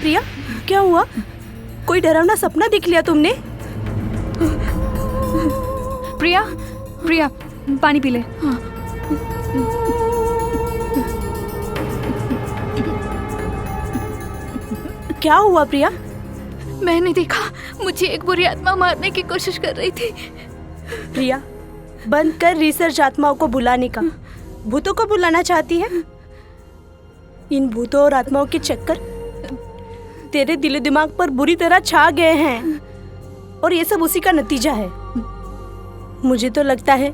प्रिया, क्या हुआ? कोई डरावना सपना देख लिया तुमने? प्रिया, प्रिया पानी पी ले। क्या हुआ प्रिया? मैंने देखा, मुझे एक बुरी आत्मा मारने की कोशिश कर रही थी। प्रिया, बंद कर रिसर्च आत्माओं को बुलाने का। भूतों को बुलाना चाहती है? इन भूतों और आत्माओं के चक्कर तेरे दिलो दिमाग पर बुरी तरह छा गए हैं और ये सब उसी का नतीजा है। मुझे तो लगता है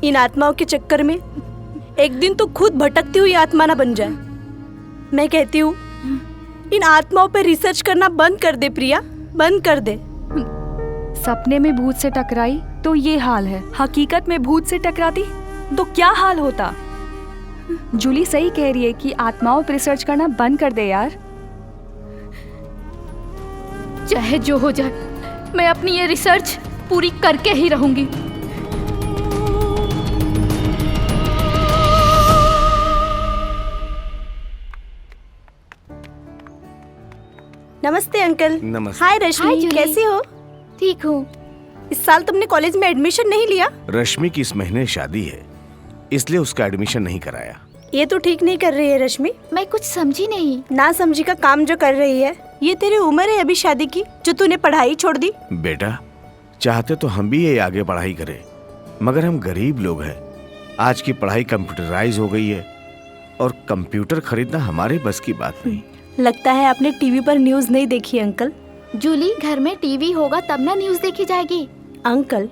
इन आत्माओं के चक्कर में एक दिन तो खुद भटकती हुई आत्मा ना बन जाए। मैं कहती हूँ इन आत्माओं पे रिसर्च करना बंद कर दे प्रिया, बंद कर दे। सपने में भूत से टकराई तो ये हाल है, हकीकत में भूत से टकराती तो क्या हाल होता। जूली सही कह रही है कि आत्माओं पर रिसर्च करना बंद कर दे यार। चाहे जो हो जाए, मैं अपनी ये रिसर्च पूरी करके ही रहूंगी। नमस्ते अंकल। नमस्ते। हाय रश्मि, हाय जूली। कैसी हो? ठीक हूँ। इस साल तुमने कॉलेज में एडमिशन नहीं लिया? रश्मि की इस महीने शादी है, इसलिए उसका एडमिशन नहीं कराया। ये तो ठीक नहीं कर रही है रश्मि। मैं कुछ समझी नहीं। ना समझी का काम जो कर रही है। ये तेरी उम्र है अभी शादी की, जो तूने पढ़ाई छोड़ दी। बेटा, चाहते तो हम भी ये आगे पढ़ाई करें, मगर हम गरीब लोग हैं। आज की पढ़ाई कंप्यूटराइज हो गई है और कंप्यूटर खरीदना हमारे बस की बात नहीं। लगता है आपने टीवी पर न्यूज़ नहीं देखी अंकल। जूली, घर में टीवी होगा तब ना न्यूज़ देखी जाएगी। अंकल,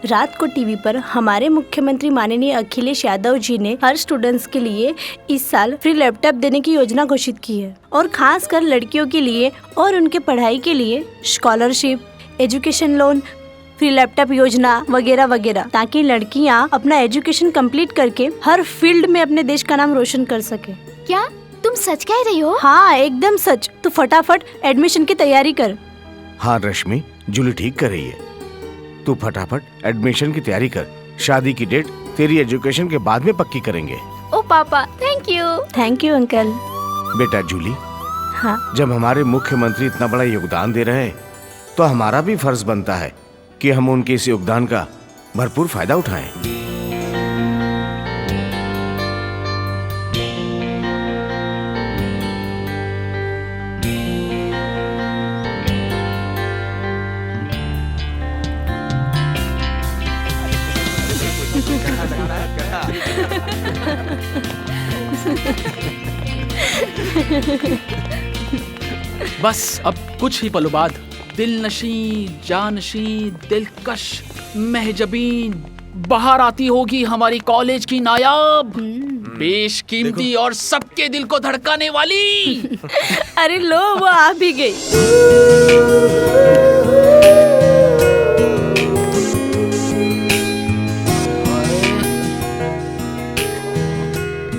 रात को टीवी पर हमारे मुख्यमंत्री माननीय अखिलेश यादव जी ने हर स्टूडेंट्स के लिए इस साल फ्री लैपटॉप देने की योजना घोषित की है, और खास कर लड़कियों के लिए और उनके पढ़ाई के लिए scholarship, education loan, free laptop योजना वगैरह वगैरह, ताकि लड़कियां अपना एजुकेशन कंप्लीट करके हर फील्ड में अपने देश का नाम रोशन कर सके। क्या तुम सच कह रही हो? हाँ, एकदम सच। तो फटाफट एडमिशन की तैयारी कर। हाँ रश्मि, जूली ठीक कर रही है। तू फटाफट एडमिशन की तैयारी कर। शादी की डेट तेरी एजुकेशन के बाद में पक्की करेंगे। ओ पापा, thank you. Thank you uncle. बेटा जूली, हाँ, जब हमारे मुख्यमंत्री इतना बड़ा योगदान दे रहे हैं तो हमारा भी फर्ज बनता है कि हम उनके इस योगदान का भरपूर फायदा उठाएं। बस अब कुछ ही पलों बाद दिलनशी, जानशी, दिलकश, महजबीन बाहर आती होगी हमारी कॉलेज की नायाब, बेशकीमती और सबके दिल को धड़काने वाली। अरे लो, वो आ भी गई।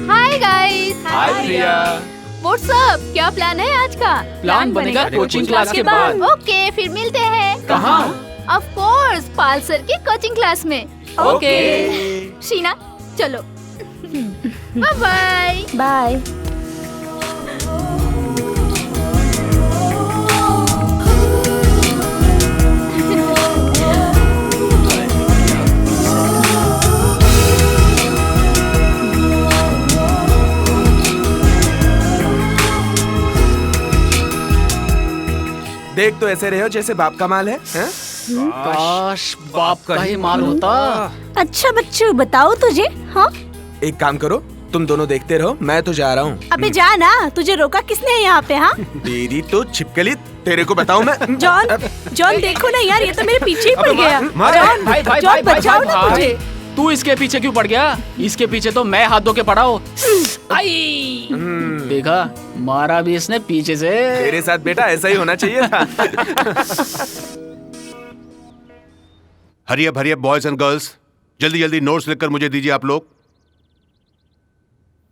Hi guys. Hi Priya. What's up? क्या प्लान है आज का? प्लान बनेगा कोचिंग क्लास के बाद। ओके, फिर मिलते हैं। कहाँ? ऑफ कोर्स, पाल सर की कोचिंग क्लास में। ओके। शीना, चलो। Bye bye. बाय। देख तो ऐसे रहे हो जैसे बाप का माल है, हैं? काश बाप का ही माल होता। अच्छा बच्चू, बताओ तुझे। हाँ, एक काम करो, तुम दोनों देखते रहो, मैं तो जा रहा हूँ। अबे जा ना, तुझे रोका किसने यहाँ पे? हाँ तेरी तो छिपकली, तेरे को बताऊँ मैं। जॉन, जॉन देखो ना यार, ये तो मेरे पीछे ही पड़ अबे गया। मार, जॉन, भाई भाई जॉन भाई भाई बचाओ ना भाई, मुझे। तू इसके पीछे क्यों पड़ गया? इसके पीछे तो मैं हाथ धो के पड़ा हूँ। आई, देखा, मारा भी इसने पीछे से। तेरे साथ बेटा ऐसा ही होना चाहिए था। Hurry up boys and girls, जल्दी जल्दी नोट्स लिखकर मुझे दीजिए आप लोग।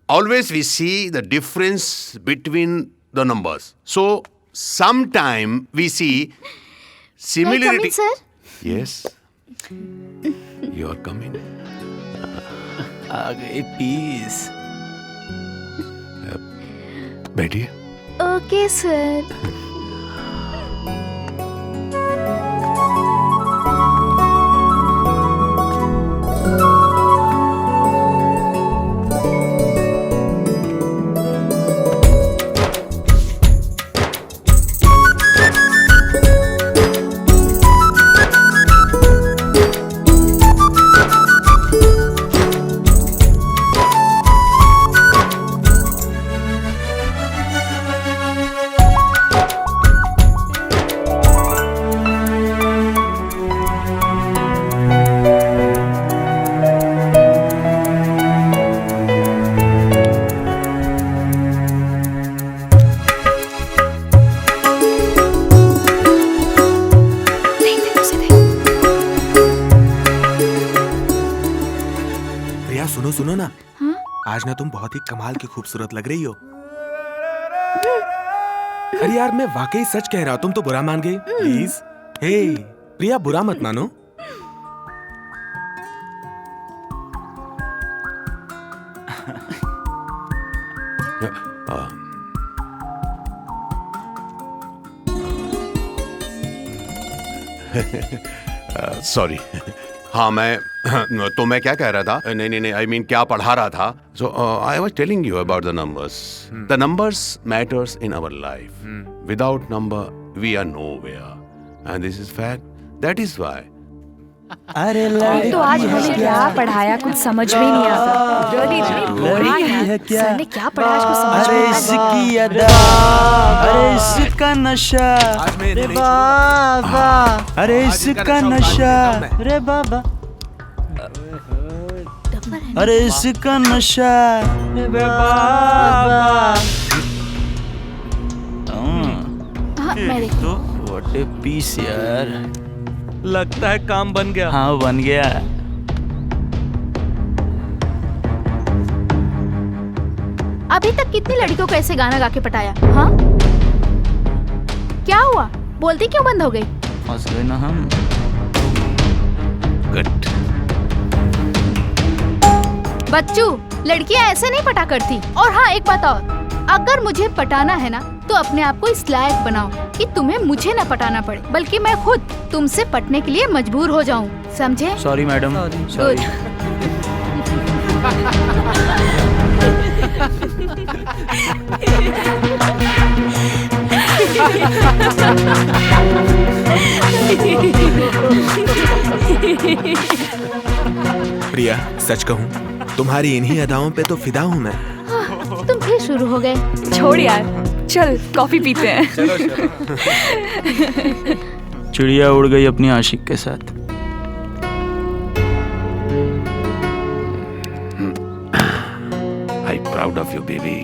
Always we see the difference between the numbers, so sometime we see similarity. Sir, yes, you are coming. आ गई पीस। बैठिए। Okay sir. प्रिया सुनो सुनो ना। आज ना तुम बहुत ही कमाल की खूबसूरत लग रही हो। अरे यार मैं वाकई सच कह रहा हूँ, तुम तो बुरा मान गई। प्लीज हे प्रिया, बुरा मत मानो। सॉरी। हाँ मैं तो मैं क्या कह रहा था, नहीं नहीं नहीं, आई मीन क्या पढ़ा रहा था। So I was telling you about the numbers. The numbers matters in our life. Without number we are nowhere and this is fact. That is why. अरे तो आज हमें क्या पढ़ाया कुछ समझ में नहीं आता। Really, इतनी boring है। सर ने क्या पढ़ाया आज कुछ समझ में नहीं आता। इसकी अदा, अरे इसका नशा, रे बाबा, अरे इसका नशा, रे बाबा, अरे इसका नशा, रे बाबा। हाँ, मैं देखती तो व्हाट ए पीस यार। लगता है काम बन गया। हाँ बन गया। अभी तक कितनी लड़कियों को ऐसे गाना गा के पटाया? हाँ, क्या हुआ? बोलती क्यों बंद हो गई? फंस गए ना हम। गुड। बच्चू, लड़कियां ऐसे नहीं पटा करती। और हाँ, एक बात और, अगर मुझे पटाना है ना तो अपने आप को इस लायक बनाओ कि तुम्हें मुझे न पटाना पड़े, बल्कि मैं खुद तुमसे पटने के लिए मजबूर हो जाऊं। समझे? Sorry madam, sorry. प्रिया सच कहूँ, तुम्हारी इन्हीं अदाओं पे तो फिदा हूँ मैं। तुम फिर शुरू हो गए। छोड़ यार, चल कॉफी पीते हैं। चिड़िया उड़ गई अपनी आशिक के साथ। आई प्राउड ऑफ यू बेबी।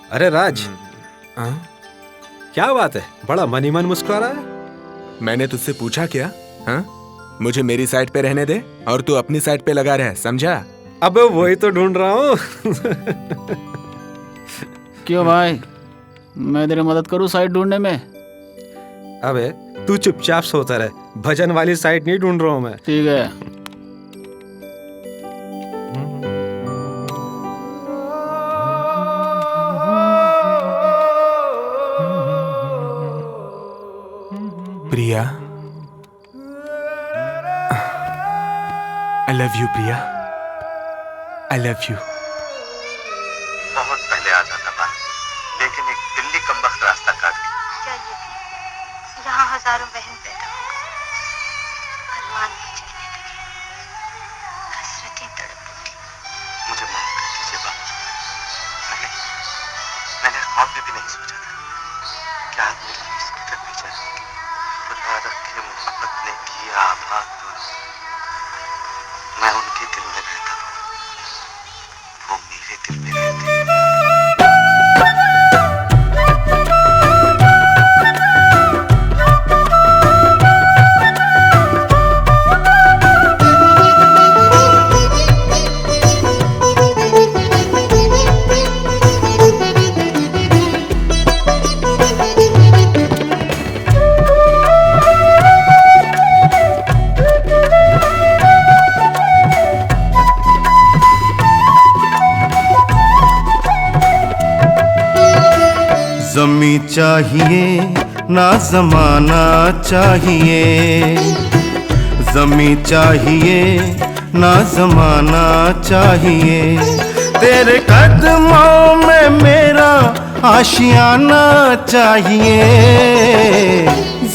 अरे राज, क्या बात है, बड़ा मन ही मन मुस्कुरा रहा है। मैंने तुझसे पूछा क्या? हाँ, मुझे मेरी साइड पे रहने दे और तू अपनी साइड पे लगा रहे, समझा? अबे वही तो ढूंढ रहा हूँ। क्यों भाई, मैं तेरी मदद करूँ साइड ढूंढने में? अबे तू चुपचाप सोता रहे, भजन वाली साइड नहीं ढूंढ रहा हूँ मैं। ठीक है। Priya, I love you Priya, I love you. बहुत पहले आ जाता था, लेकिन एक दिल्ली कमबख्त रास्ता काट गई। यहाँ हजारों बहन पैदा हो गए, अरमान भी जगने लगे, हसरतें तड़प उठी। मुझे माफ कर दीजिए बाबा, मैंने ख्वाब में भी नहीं सोचा था कि आप मेरे लिए इसकी तरफ भेजा। खुदा रखे मोहब्बत ने किया आबाद दोनों, मैं उनके दिल में रहता हूँ, वो मेरे दिल में रहते हैं। जमी चाहिए ना जमाना चाहिए, जमी चाहिए ना जमाना चाहिए, तेरे कदमों में मेरा आशियाना चाहिए।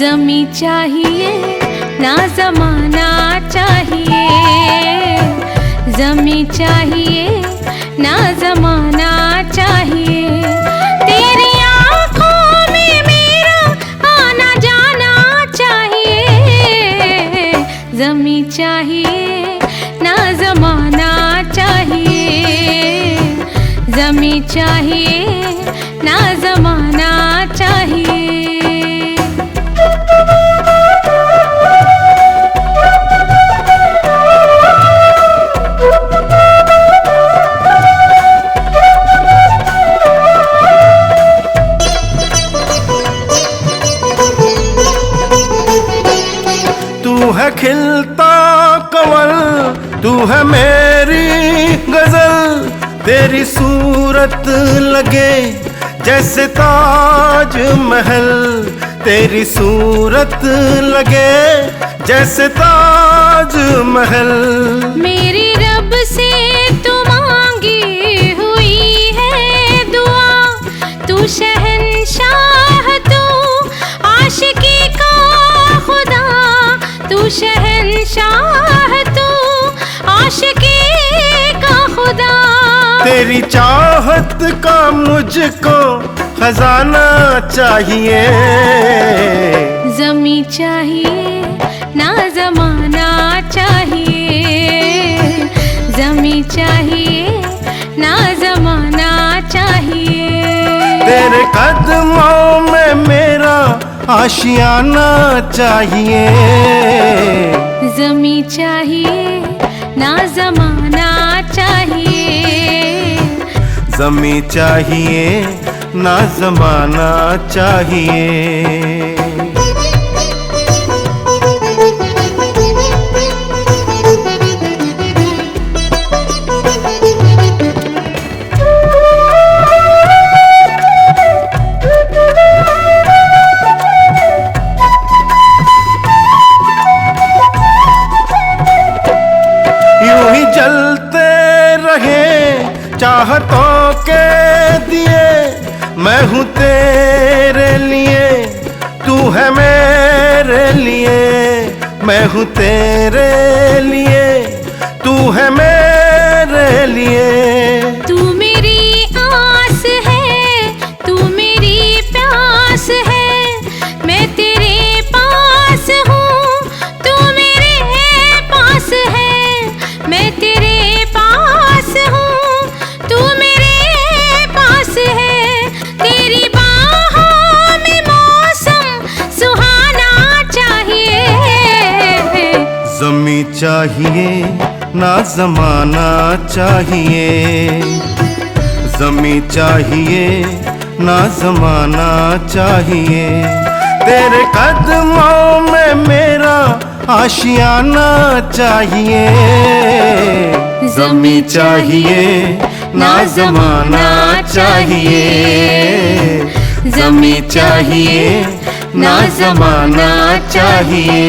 जमी चाहिए ना जमाना चाहिए, जमी चाहिए ना जमाना चाहिए, तेरी आँखों में मेरा आना जाना चाहिए। जमी चाहिए ना जमाना चाहिए, जमी चाहिए ना जमाना चाहिए। तू है खिलता कमल, तू है मेरी गजल, तेरी सूरत लगे जैसे ताज महल, तेरी सूरत लगे जैसे ताज महल। मेरी रब से तू मांगी हुई है दुआ, तू शहंशाह तू आशिकी का खुदा, तू शहंशाह तू आशिकी का खुदा। तेरी चाहत का मुझको खजाना चाहिए। जमी चाहिए ना जमाना चाहिए, जमी चाहिए ना जमाना चाहिए, तेरे कदमों में मेरा आशियाना चाहिए। जमी चाहिए ना जमाना चाहिए, जमी चाहिए ना जमाना चाहिए। यूं ही जलते रहे चाहतों के दिए, मैं हूँ तेरे लिए, तू है मेरे लिए, मैं हूँ तेरे लिए, तू है मेरे लिए। तू मेरी आस है, तू मेरी प्यास है, मैं तेरे पास हूँ, तू मेरे पास है, मैं तेरे पास हूँ, तू मेरे पास है, तेरी बाहों में मौसम सुहाना चाहिए। जमी चाहिए ना जमाना चाहिए, जमी चाहिए ना जमाना चाहिए, तेरे कदमों में मेरा आशियाना चाहिए। जमी चाहिए ना जमाना चाहिए, जमी चाहिए ना जमाना चाहिए।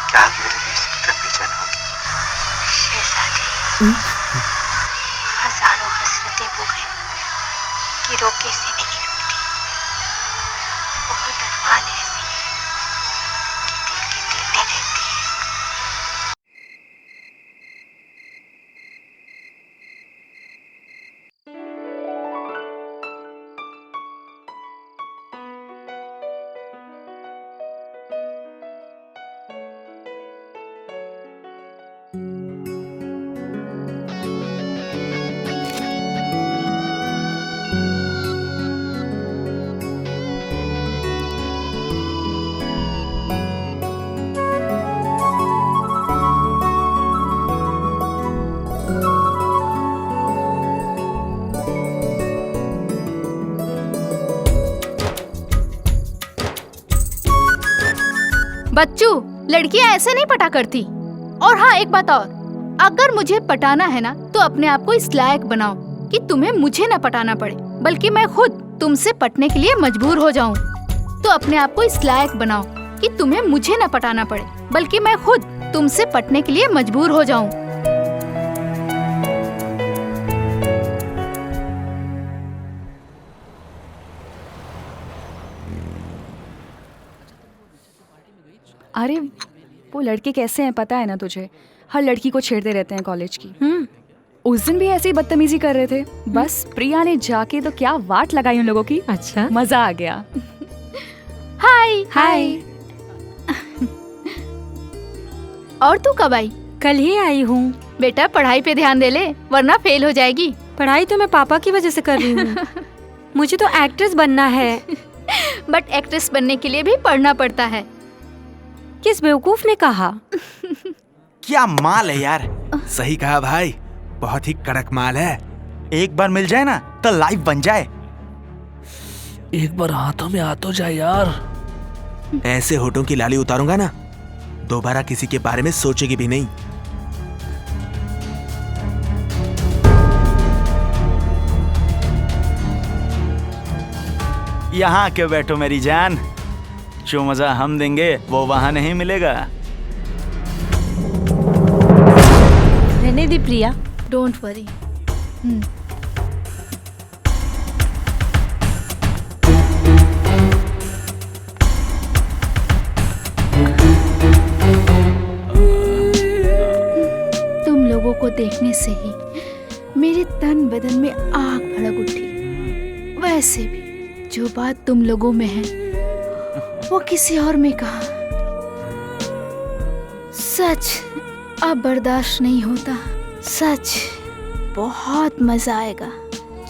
क्या आप मेरे लिए इस कदर बेचैन होगी? शहजादी, हजारों हसरतें वो हैं कि रोके से नहीं रुकती, बहुत अरमान ऐसी है कि दिल के दिल में रहती है। बच्चू, लड़कियां ऐसे नहीं पटा करती। और हाँ, एक बात और, अगर मुझे पटाना है ना तो अपने आप को इस लायक बनाओ कि तुम्हें मुझे ना पटाना पड़े, बल्कि मैं खुद तुमसे पटने के लिए मजबूर हो जाऊं। तो अपने आप को इस लायक बनाओ कि तुम्हें मुझे न पटाना पड़े, बल्कि मैं खुद तुमसे पटने के लिए मजबूर हो जाऊं। अरे वो लड़के कैसे हैं पता है ना तुझे? हर लड़की को छेड़ते रहते हैं कॉलेज की। उस दिन भी ऐसे ही बदतमीजी कर रहे थे। बस प्रिया ने जाके तो क्या वाट लगाई उन लोगों की। अच्छा, मजा आ गया। हाय हाय। और तू कब आई? कल ही आई हूँ। बेटा पढ़ाई पे ध्यान दे ले, वरना फेल हो जाएगी। पढ़ाई तो मैं पापा की वजह से कर रही हूँ। मुझे तो एक्ट्रेस बनना है। बट एक्ट्रेस बनने के लिए भी पढ़ना पड़ता है। किस बेवकूफ ने कहा? क्या माल है यार। सही कहा भाई, बहुत ही कड़क माल है। एक बार मिल जाए ना तो लाइफ बन जाए। एक बार हाथों में आ तो जाए यार। ऐसे होठों की लाली उतारूंगा ना, दोबारा किसी के बारे में सोचेगी भी नहीं। यहाँ के बैठो मेरी जान, जो मजा हम देंगे वो वहाँ नहीं मिलेगा। रहने दी प्रिया, डोंट वरी। तुम लोगों को देखने से ही मेरे तन बदन में आग भड़क उठी। वैसे भी जो बात तुम लोगों में है वो किसी और में कहा। सच अब बर्दाश्त नहीं होता। सच बहुत मजा आएगा।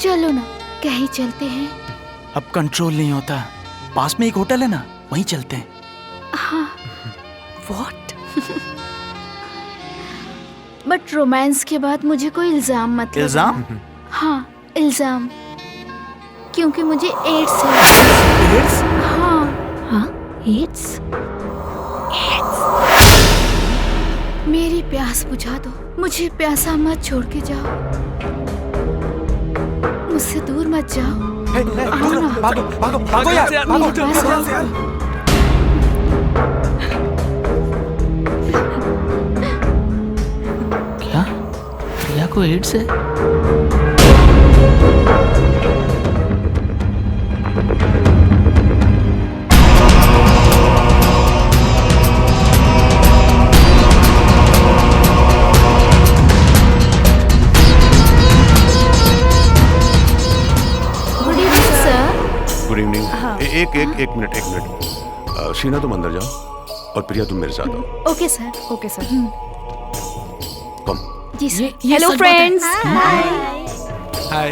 चलो ना कहीं चलते हैं। अब कंट्रोल नहीं होता। पास में एक होटल है ना, वहीं चलते हैं। हाँ। व्हाट? बट रोमांस के बाद मुझे कोई इल्जाम मत लगाना। इल्जाम? हाँ इल्जाम, क्योंकि मुझे एड्स है। एड्स? हाँ। हाँ एड्स? मेरी प्यास बुझा दो, मुझे प्यासा मत छोड़ के जाओ। मुझसे दूर मत जाओ। आओ ना। भागो भागो भागो यार, भागो। मेरे पास आओ। क्या प्रिया को एड्स है? Good evening. एक मिनट। शीना तुम अंदर जाओ और प्रिया तुम मेरे साथ आओ। Okay sir. Okay sir. Come. जी सर। Hello friends. हाय।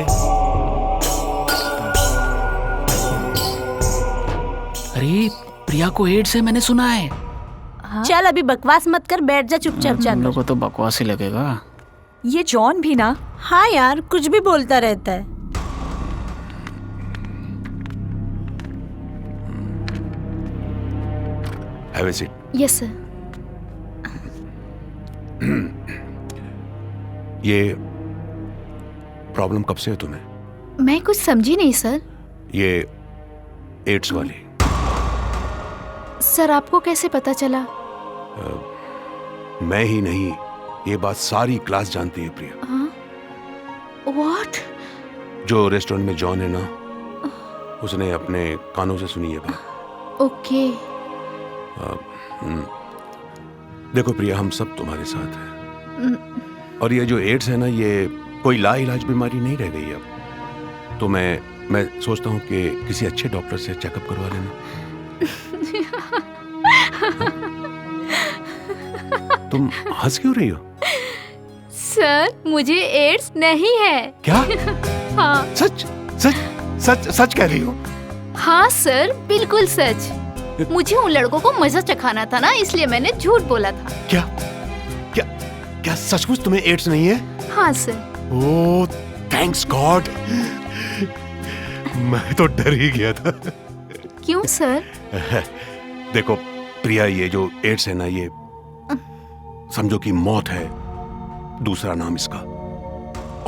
अरे प्रिया को एड्स है, मैंने सुना है। चल अभी बकवास मत कर, बैठ जा चुपचाप हम जाकर। लोग को तो बकवास ही लगेगा। ये जॉन भी ना। हाँ यार, कुछ भी बोलता रहता है। Have a seat. Yes sir. ये प्रॉब्लम कब से है तुम्हें? मैं कुछ समझी नहीं सर। ये एड्स वाली? सर आपको कैसे पता चला? मैं ही नहीं, ये बात सारी क्लास जानती है प्रिया। व्हाट? जो रेस्टोरेंट में जॉन है ना, उसने अपने कानों से सुनी ये बात। ओके। देखो प्रिया, हम सब तुम्हारे साथ हैं। और ये जो एड्स है ना, ये कोई लाइलाज बीमारी नहीं रह गई अब। तो मैं सोचता हूँ कि किसी अच्छे डॉक्टर से चेकअप करवा लेना। तुम हंस क्यों रही हो? सर मुझे एड्स नहीं है। क्या? हाँ। सच सच सच सच कह रही हो? हाँ सर, बिल्कुल सच। मुझे उन लड़कों को मजा चखाना था ना, इसलिए मैंने झूठ बोला था। क्या क्या क्या सचमुच तुम्हें एड्स नहीं है? हाँ सर। ओह थैंक्स गॉड, मैं तो डर ही गया था। क्यों सर? देखो प्रिया, ये जो एड्स है ना, ये समझो कि मौत है, दूसरा नाम इसका।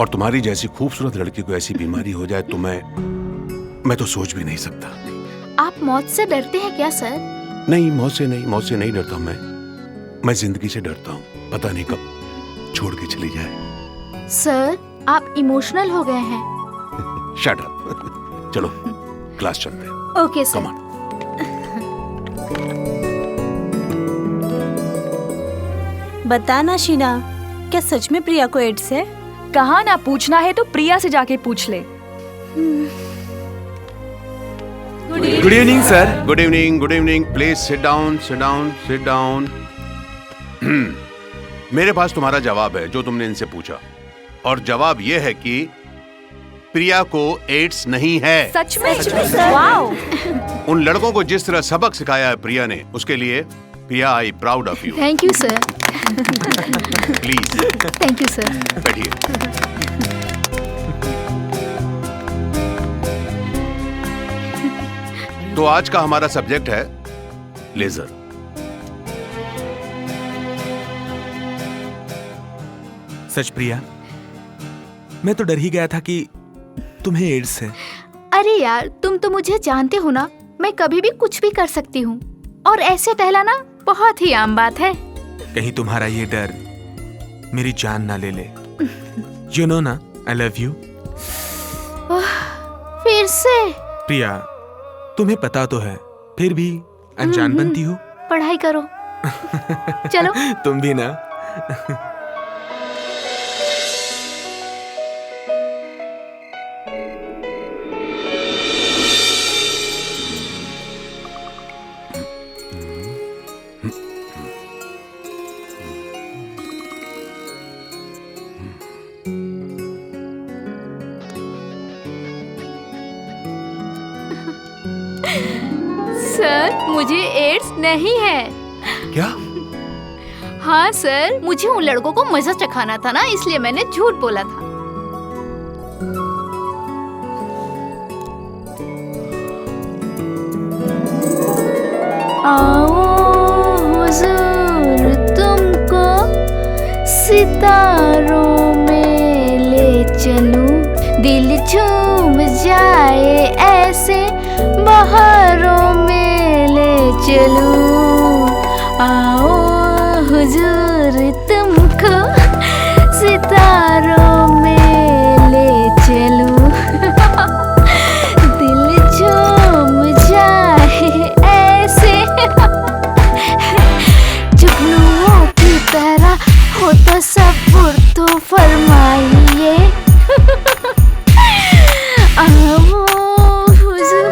और तुम्हारी जैसी खूबसूरत लड़की को ऐसी बीमारी हो जाए तो मैं तो सोच भी नहीं सकता। आप मौत से डरते हैं क्या सर? नहीं, मौत से नहीं डरता मैं जिंदगी से डरता हूँ। पता नहीं कब छोड़ के चली जाए। सर, आप इमोशनल हो गए हैं। Shut up. चलो क्लास चलते हैं। Okay sir. Come on. बताना शीना, क्या सच में प्रिया को एड्स है? कहा ना, पूछना है तो प्रिया से जाके पूछ ले। Good evening sir. Good evening. Please sit down. मेरे पास तुम्हारा जवाब है जो तुमने इनसे पूछा, और जवाब यह है कि प्रिया को एड्स नहीं है। सच में सर? वाओ। उन लड़कों को जिस तरह सबक सिखाया है प्रिया ने, उसके लिए Priya, I proud of you. Thank you sir. Please. Thank you sir. बैठिए। तो आज का हमारा सब्जेक्ट है लेजर। सच प्रिया, मैं तो डर ही गया था कि तुम्हें एड्स है। अरे यार, तुम तो मुझे जानते हो ना, मैं कभी भी कुछ भी कर सकती हूँ, और ऐसे टहलाना बहुत ही आम बात है। कहीं तुम्हारा ये डर मेरी जान ना ले ले। यू नो ना, आई लव यू। फिर से? प्रिया, तुम्हें पता तो है, फिर भी अनजान बनती हो। पढ़ाई करो। चलो। तुम भी ना। सर, मुझे एड्स नहीं है। क्या? हाँ सर, मुझे उन लड़कों को मजा चखाना था ना, इसलिए मैंने झूठ बोला था। आओ हुजूर, तुमको सितारों में ले चलूं, दिल झूम जाए ऐसे बहारों में ले चलूं। आओ हुजूर, तुमको सितारों में ले चलूं, दिल झूम जाए ऐसे जुगनुओं की तरह हो तो सब्र तो फरमाइए। आओ हुजूर।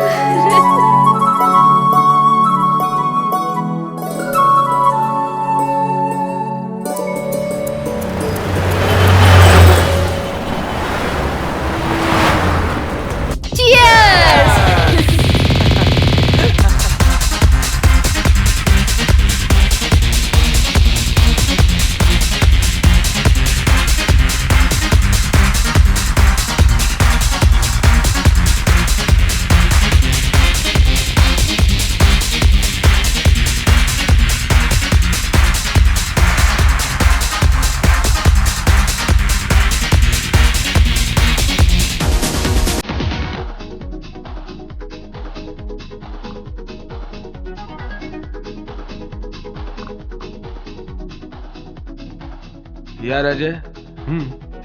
यार अजय,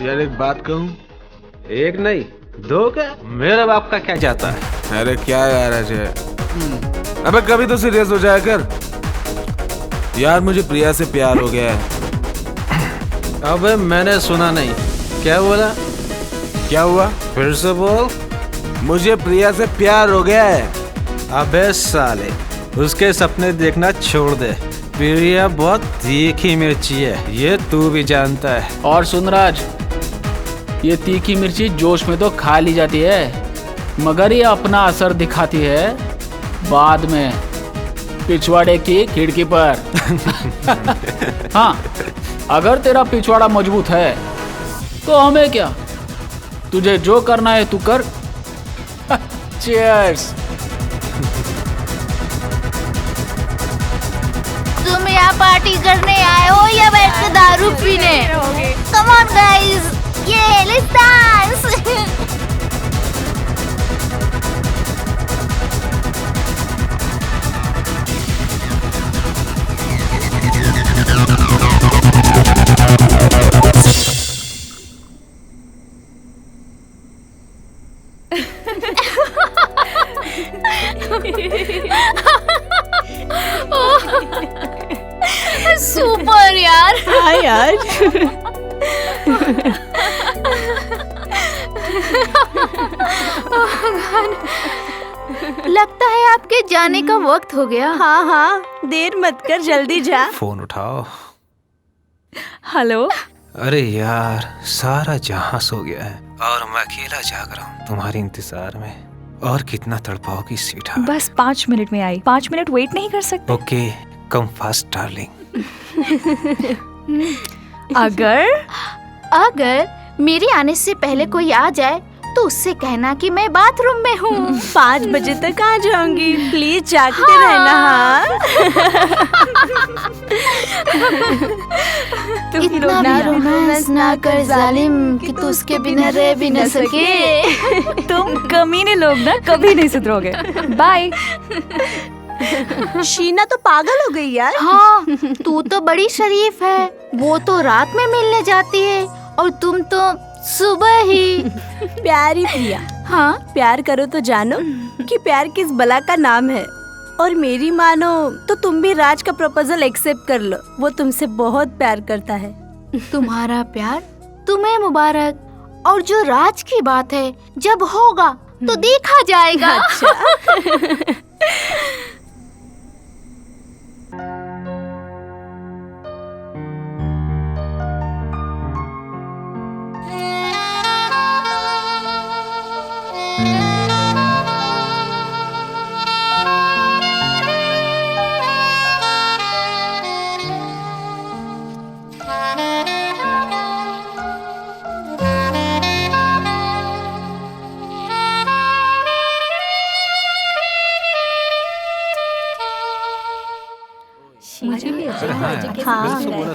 यार एक बात कहूँ? एक नहीं, दो क्या? मेरे बाप का क्या जाता है? अरे क्या यार अजय, अबे कभी तो सीरियस हो जाया कर। यार मुझे प्रिया से प्यार हो गया है। अबे मैंने सुना नहीं। क्या बोला? क्या हुआ? फिर से बोल। मुझे प्रिया से प्यार हो गया है। अबे साले, उसके सपने देखना छोड़ दे। प्रिया बहुत तीखी मिर्ची है, ये तू भी जानता है। और सुनराज, ये तीखी मिर्ची जोश में तो खा ली जाती है, मगर ये अपना असर दिखाती है बाद में, पिछवाड़े की खिड़की पर। हाँ, अगर तेरा पिछवाड़ा मजबूत है तो हमें क्या, तुझे जो करना है तू कर। चीयर्स। तुम यहाँ पार्टी करने आए हो या बैठ के दारू पीने? कम ऑन गाइस, ये लेट्स सुपर यार। हाँ यार। लगता है आपके जाने का वक्त हो गया। हाँ हाँ, देर मत कर, जल्दी जा। फोन उठाओ। हेलो। अरे यार, सारा जहां सो गया है और मैं अकेला जाग रहा हूँ तुम्हारे इंतजार में। और कितना तड़पाओगी सीधा। बस 5 मिनट में आई। 5 मिनट वेट नहीं कर सकते? Okay, come fast darling. अगर मेरे आने से पहले कोई आ जाए तो उससे कहना कि मैं बाथरूम में हूँ। 5 बजे तक आ जाऊंगी, प्लीज जागते रहना। हाँ। इतना भी रोमांस ना कर जालिम कि तू उसके बिना रह भी न सके। तुम कमीने लोग ना कभी नहीं सुधरोगे। बाय। शीना तो पागल हो गई यार। हाँ, तू तो बड़ी शरीफ है। वो तो रात में मिलने जाती है और तुम तो सुबह ही। प्यारी प्रिया, हाँ, प्यार करो तो जानो कि प्यार किस बला का नाम है। और मेरी मानो तो तुम भी राज का प्रपोजल एक्सेप्ट कर लो। वो तुमसे बहुत प्यार करता है। तुम्हारा प्यार तुम्हें मुबारक। और जो राज की बात है, जब होगा तो देखा जाएगा। अच्छा।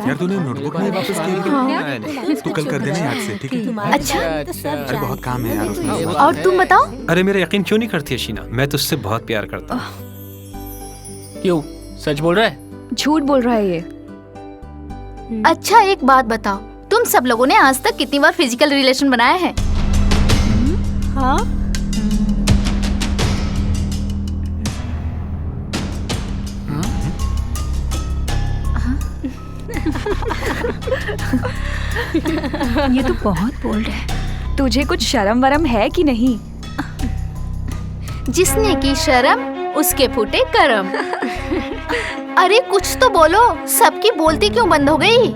यार तूने नोटबुक नहीं वापस की? तू कल कर देना याद से, ठीक है? अच्छा, अरे बहुत काम है यार उसमें। और तुम बताओ। अरे मेरा यकीन क्यों नहीं करती है शीना? मैं तुझसे बहुत प्यार करता हूँ। क्यों, सच बोल रहा है? झूठ बोल रहा है ये। अच्छा, एक बात बताओ, तुम सब लोगों ने आज तक कितनी बार फिजिकल रिलेशन बनाया है? हाँ? ये तो बहुत बोल्ड है। तुझे कुछ शर्म वरम है कि नहीं? जिसने की शर्म उसके फूटे करम। अरे कुछ तो बोलो, सबकी बोलती क्यों बंद हो गई?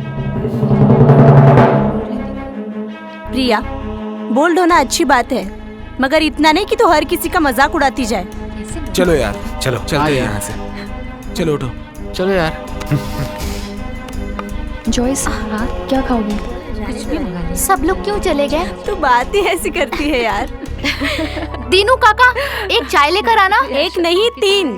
प्रिया, बोल्ड होना अच्छी बात है, मगर इतना नहीं कि तू हर किसी का मजाक उड़ाती जाए। चलो यार, चलो चलते हैं यार। यहाँ से। चलो उठो। चलो यार। जॉयस, क्या खाओगे? सब लोग क्यों चले गए? तू बात ही ऐसी करती है यार। दीनू काका, एक चाय लेकर आना। 1 नहीं 3।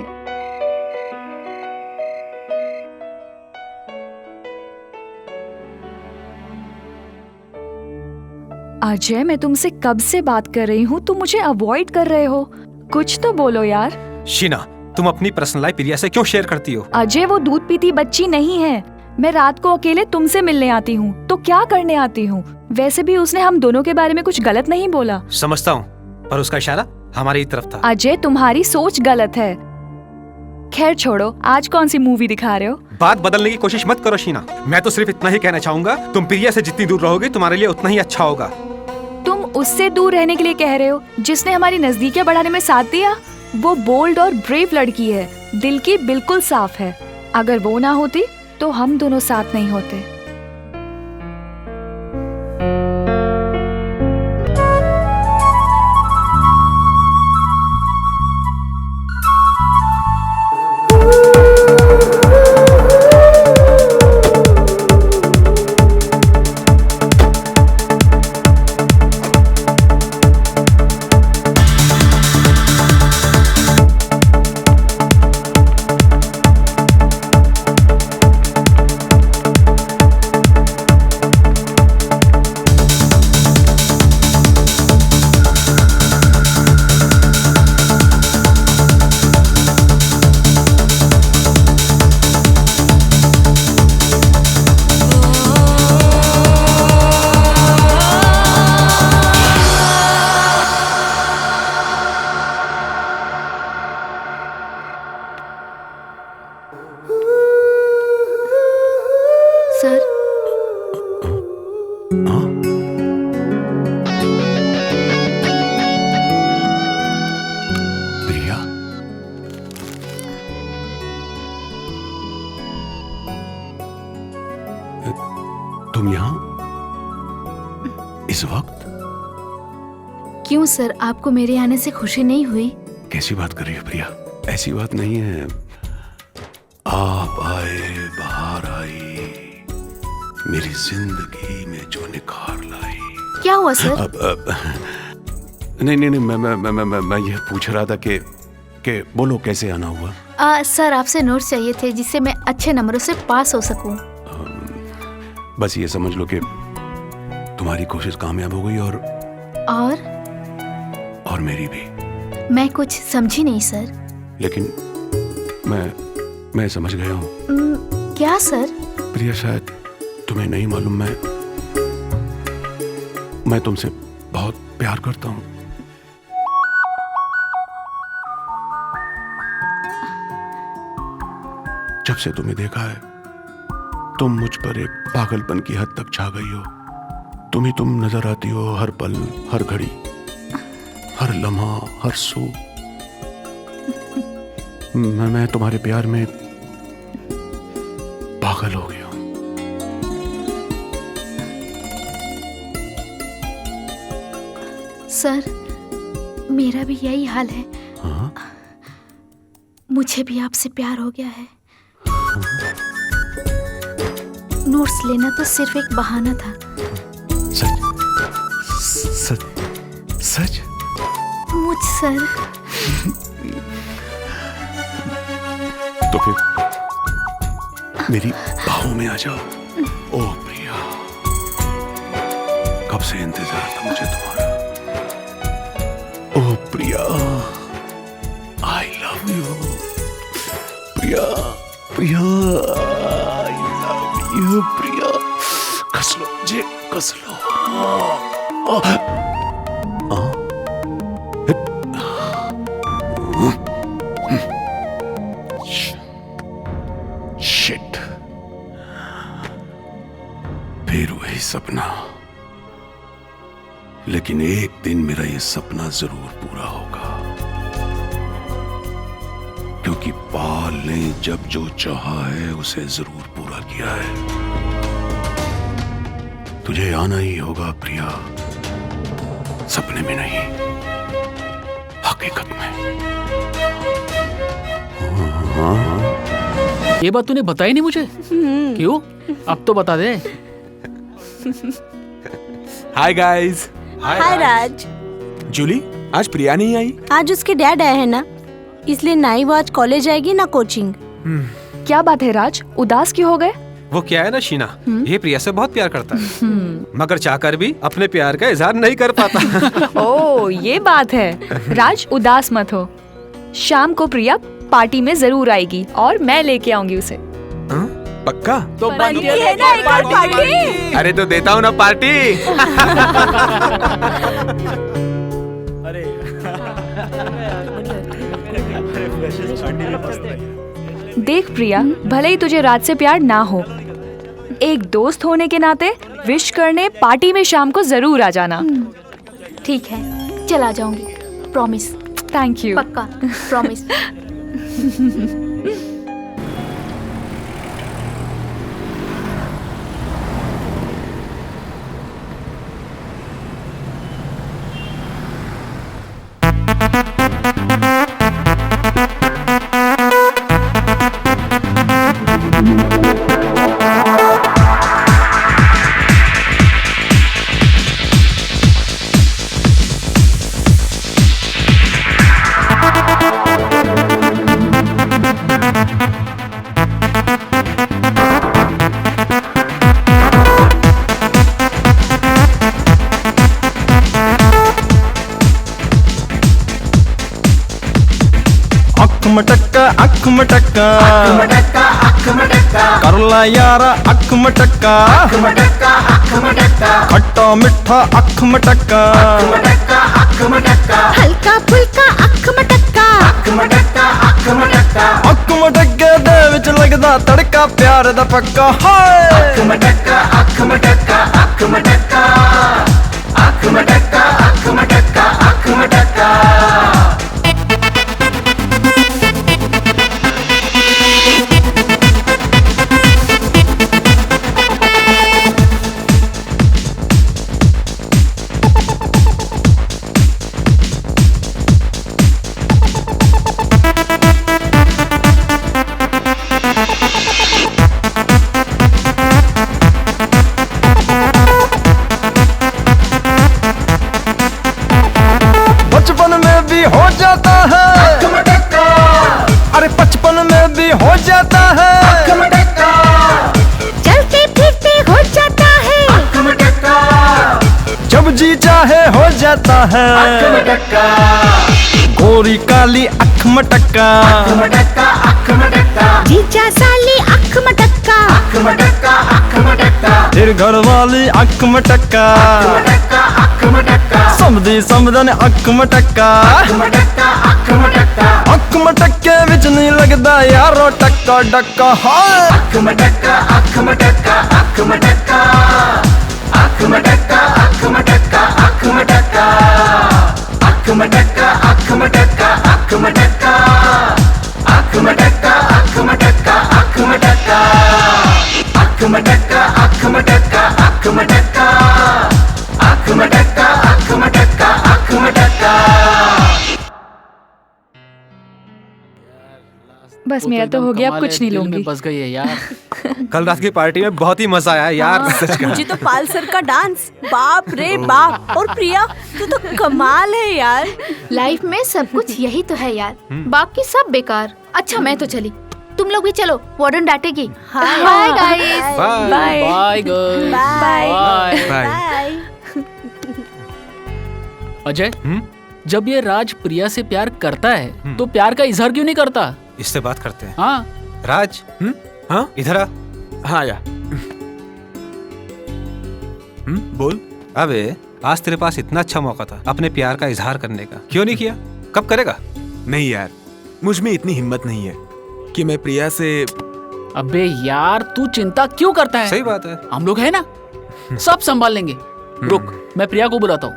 अजय, मैं तुमसे कब से बात कर रही हूँ, तुम मुझे अवॉइड कर रहे हो। कुछ तो बोलो यार। शीना, तुम अपनी पर्सनल लाइफ प्रिया से क्यों शेयर करती हो? अजय, वो दूध पीती बच्ची नहीं है। मैं रात को अकेले तुमसे मिलने आती हूँ तो क्या करने आती हूँ? वैसे भी उसने हम दोनों के बारे में कुछ गलत नहीं बोला। समझता हूँ, पर उसका इशारा हमारी तरफ था। अजय, तुम्हारी सोच गलत है। खैर छोड़ो, आज कौन सी मूवी दिखा रहे हो? बात बदलने की कोशिश मत करो शीना। मैं तो सिर्फ इतना ही कहना चाहूंगा, तुम प्रिया से जितनी दूर रहोगे तुम्हारे लिए उतना ही अच्छा होगा। तुम उससे दूर रहने के लिए कह रहे हो जिसने हमारी नजदीकियां बढ़ाने में साथ दिया? वो बोल्ड और ब्रेव लड़की है, दिल की बिल्कुल साफ है। अगर वो ना होती तो हम दोनों साथ नहीं होते। इस वक्त? क्यों सर, आपको मेरे आने से खुशी नहीं हुई? कैसी बात कर रही है प्रिया? ऐसी बात नहीं है। आप आए, बाहर आई, मेरी जिंदगी में जो निखार लाई। क्या हुआ सर? नहीं, मैं ये पूछ रहा था कि बोलो कैसे आना हुआ? सर आपसे नोट्स चाहिए थे जिससे मैं अच्छे नंबरों से पास हो सकूं। बस ये समझ लो कि तुम्हारी कोशिश कामयाब हो गई और मेरी भी। मैं कुछ समझी नहीं सर। लेकिन मैं समझ गया हूँ। क्या सर? प्रिया, शायद तुम्हें नहीं मालूम, मैं तुमसे बहुत प्यार करता हूँ। जब से तुम्हें देखा है, तुम मुझ पर एक पागलपन की हद तक छा गई हो। तुम नजर आती हो हर पल, हर घड़ी, हर लम्हा, हर सू। मैं तुम्हारे प्यार में पागल हो गया हूं। सर, मेरा भी यही हाल है। हाँ? मुझे भी आपसे प्यार हो गया है। नोट्स लेना तो सिर्फ एक बहाना था। सच? मुझ सर। तो फिर मेरी बाहों में आ जाओ। ओ प्रिया, कब से इंतजार था मुझे तुम्हारा। Oh Priya, I love you. Priya, I love you. Priya, कस लो मुझे, कस लो। शिट, फिर वही सपना। लेकिन एक दिन मेरा ये सपना जरूर पूरा होगा, क्योंकि पाल ने जब जो चाहा है उसे जरूर पूरा किया है। तुझे आना ही होगा प्रिया, सपने में नहीं, हकीकत में। ये बात तूने बताई नहीं मुझे। क्यों? अब तो बता दे। हाय गाइस। हाय राज। जूली, आज प्रिया नहीं आई? आज उसके डैड आए हैं ना, इसलिए ना ही वो आज कॉलेज आएगी ना कोचिंग। क्या बात है राज, उदास क्यों हो गए? वो क्या है ना शीना, ये प्रिया से बहुत प्यार करता है, मगर चाहकर भी अपने प्यार का इजहार नहीं कर पाता। ओह, ये बात है। राज, उदास मत हो। शाम को प्रिया पार्टी में जरूर आएगी और मैं लेके आऊंगी उसे। पक्का? तो बनती है ना एक और पार्टी। अरे तो देता हूँ ना पार्टी। देख प्रिया, भले ही तुझे राज से प्यार ना हो, एक दोस्त होने के नाते विश करने पार्टी में शाम को जरूर आ जाना। ठीक है, चला जाऊंगी, प्रॉमिस। Thank you. पक्का, प्रॉमिस। अख मटक्का कर ला यारा अख मटक्का खट्टा मिठा अख मटक्का हल्का फुल्का अख मटक्का अख मटक्के दे विच लगदा तड़का प्यार दा पक्का। हाय अख मटक्का अख मटक्का अख मटक्का अख मटक्का अख मटक्का अख मटक्का। हो जाता है, अरे 55 में भी हो जाता है, चलते फिरते हो जाता है, जब जी चाहे हो जाता है, गोरी काली अख मटक्का, जीजा साली अख मटक्का, फिर घर वाली अख मटक्का, समझी समझन अख मटक्का, अख मटक्के विच नहीं लगदा यारो टक्का डक्का। हाय अख मटक्का अख मटक्का अख मटक्का अख मटक्का अख मटक्का अख मटक्का अख मटक्का अख मटक्का अख मटक्का अख मटक्का अख मटक्का अख मटक्का अख मटक्का अख मटक्का अख मटक्का अख मटक्का अख मटक्का अख मटक्का। बस मेरा तो हो गया, कुछ नहीं लूंगी। बस गई है यार। कल रात की पार्टी में बहुत ही मजा आया यार, सच कहा। मुझे तो पाल सर का डांस बाप रे बाप, और प्रिया तू तो कमाल है यार। लाइफ में सब कुछ यही तो है यार, बाकी सब बेकार। अच्छा मैं तो चली, तुम लोग भी चलो, वार्डन डांटेगी। Bye guys. Bye bye girl. Bye bye. Ajay, जब ये राज प्रिया से प्यार करता है तो प्यार का इजहार क्यों नहीं करता? इससे बात करते हैं। हाँ राज, हाँ इधर आ। हाँ या बोल। अबे आज तेरे पास इतना अच्छा मौका था अपने प्यार का इजहार करने का, क्यों नहीं किया? कब करेगा? नहीं यार, मुझ में इतनी हिम्मत नहीं है कि मैं प्रिया से। अबे यार तू चिंता क्यों करता है? सही बात है, हम लोग है ना, सब संभाल लेंगे। रुक, मैं प्रिया को बुलाता हूँ।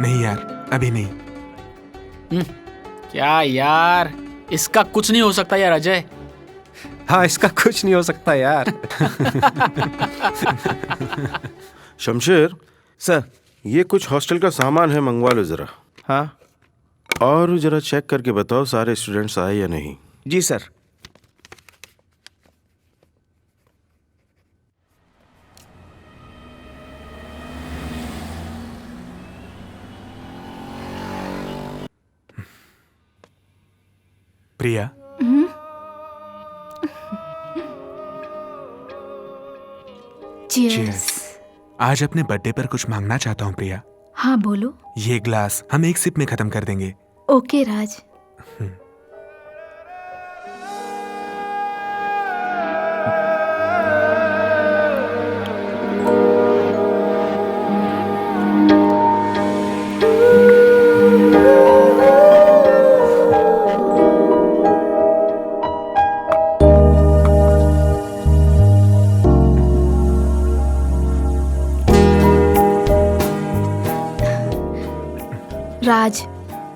नहीं यार, अभी नहीं। क्या यार, इसका कुछ नहीं हो सकता यार अजय। हाँ इसका कुछ नहीं हो सकता यार। शमशेर सर, ये कुछ हॉस्टल का सामान है, मंगवा लो जरा। हाँ, और जरा चेक करके बताओ सारे स्टूडेंट्स आए या नहीं। जी सर। प्रिया, चीयर्स। आज अपने बर्थडे पर कुछ मांगना चाहता हूँ प्रिया। हाँ बोलो। ये ग्लास हम एक सिप में खत्म कर देंगे। ओके राज। राज,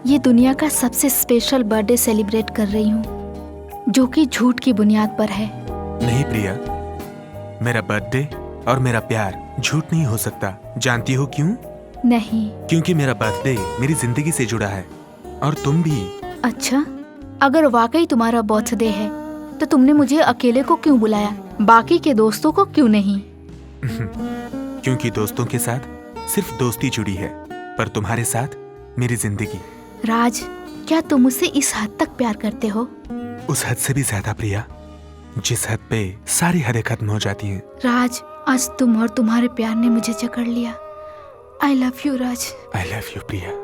ये दुनिया का सबसे स्पेशल बर्थडे सेलिब्रेट कर रही हूँ, जो कि झूठ की बुनियाद पर है। नहीं प्रिया, मेरा बर्थडे और मेरा प्यार झूठ नहीं हो सकता। जानती हो क्यों? नहीं। क्योंकि मेरा बर्थडे मेरी जिंदगी से जुड़ा है, और तुम भी। अच्छा, अगर वाकई तुम्हारा बर्थडे है तो तुमने मुझे अकेले को क्यों बुलाया, बाकी के दोस्तों को क्यों नहीं? क्योंकि दोस्तों के साथ सिर्फ दोस्ती जुड़ी है, पर तुम्हारे साथ मेरी जिंदगी। राज, क्या तुम मुझसे इस हद तक प्यार करते हो? उस हद से भी ज्यादा प्रिया, जिस हद पे सारी हदें खत्म हो जाती हैं। राज, आज तुम और तुम्हारे प्यार ने मुझे जकड़ लिया। I love you Raj. I love you Priya.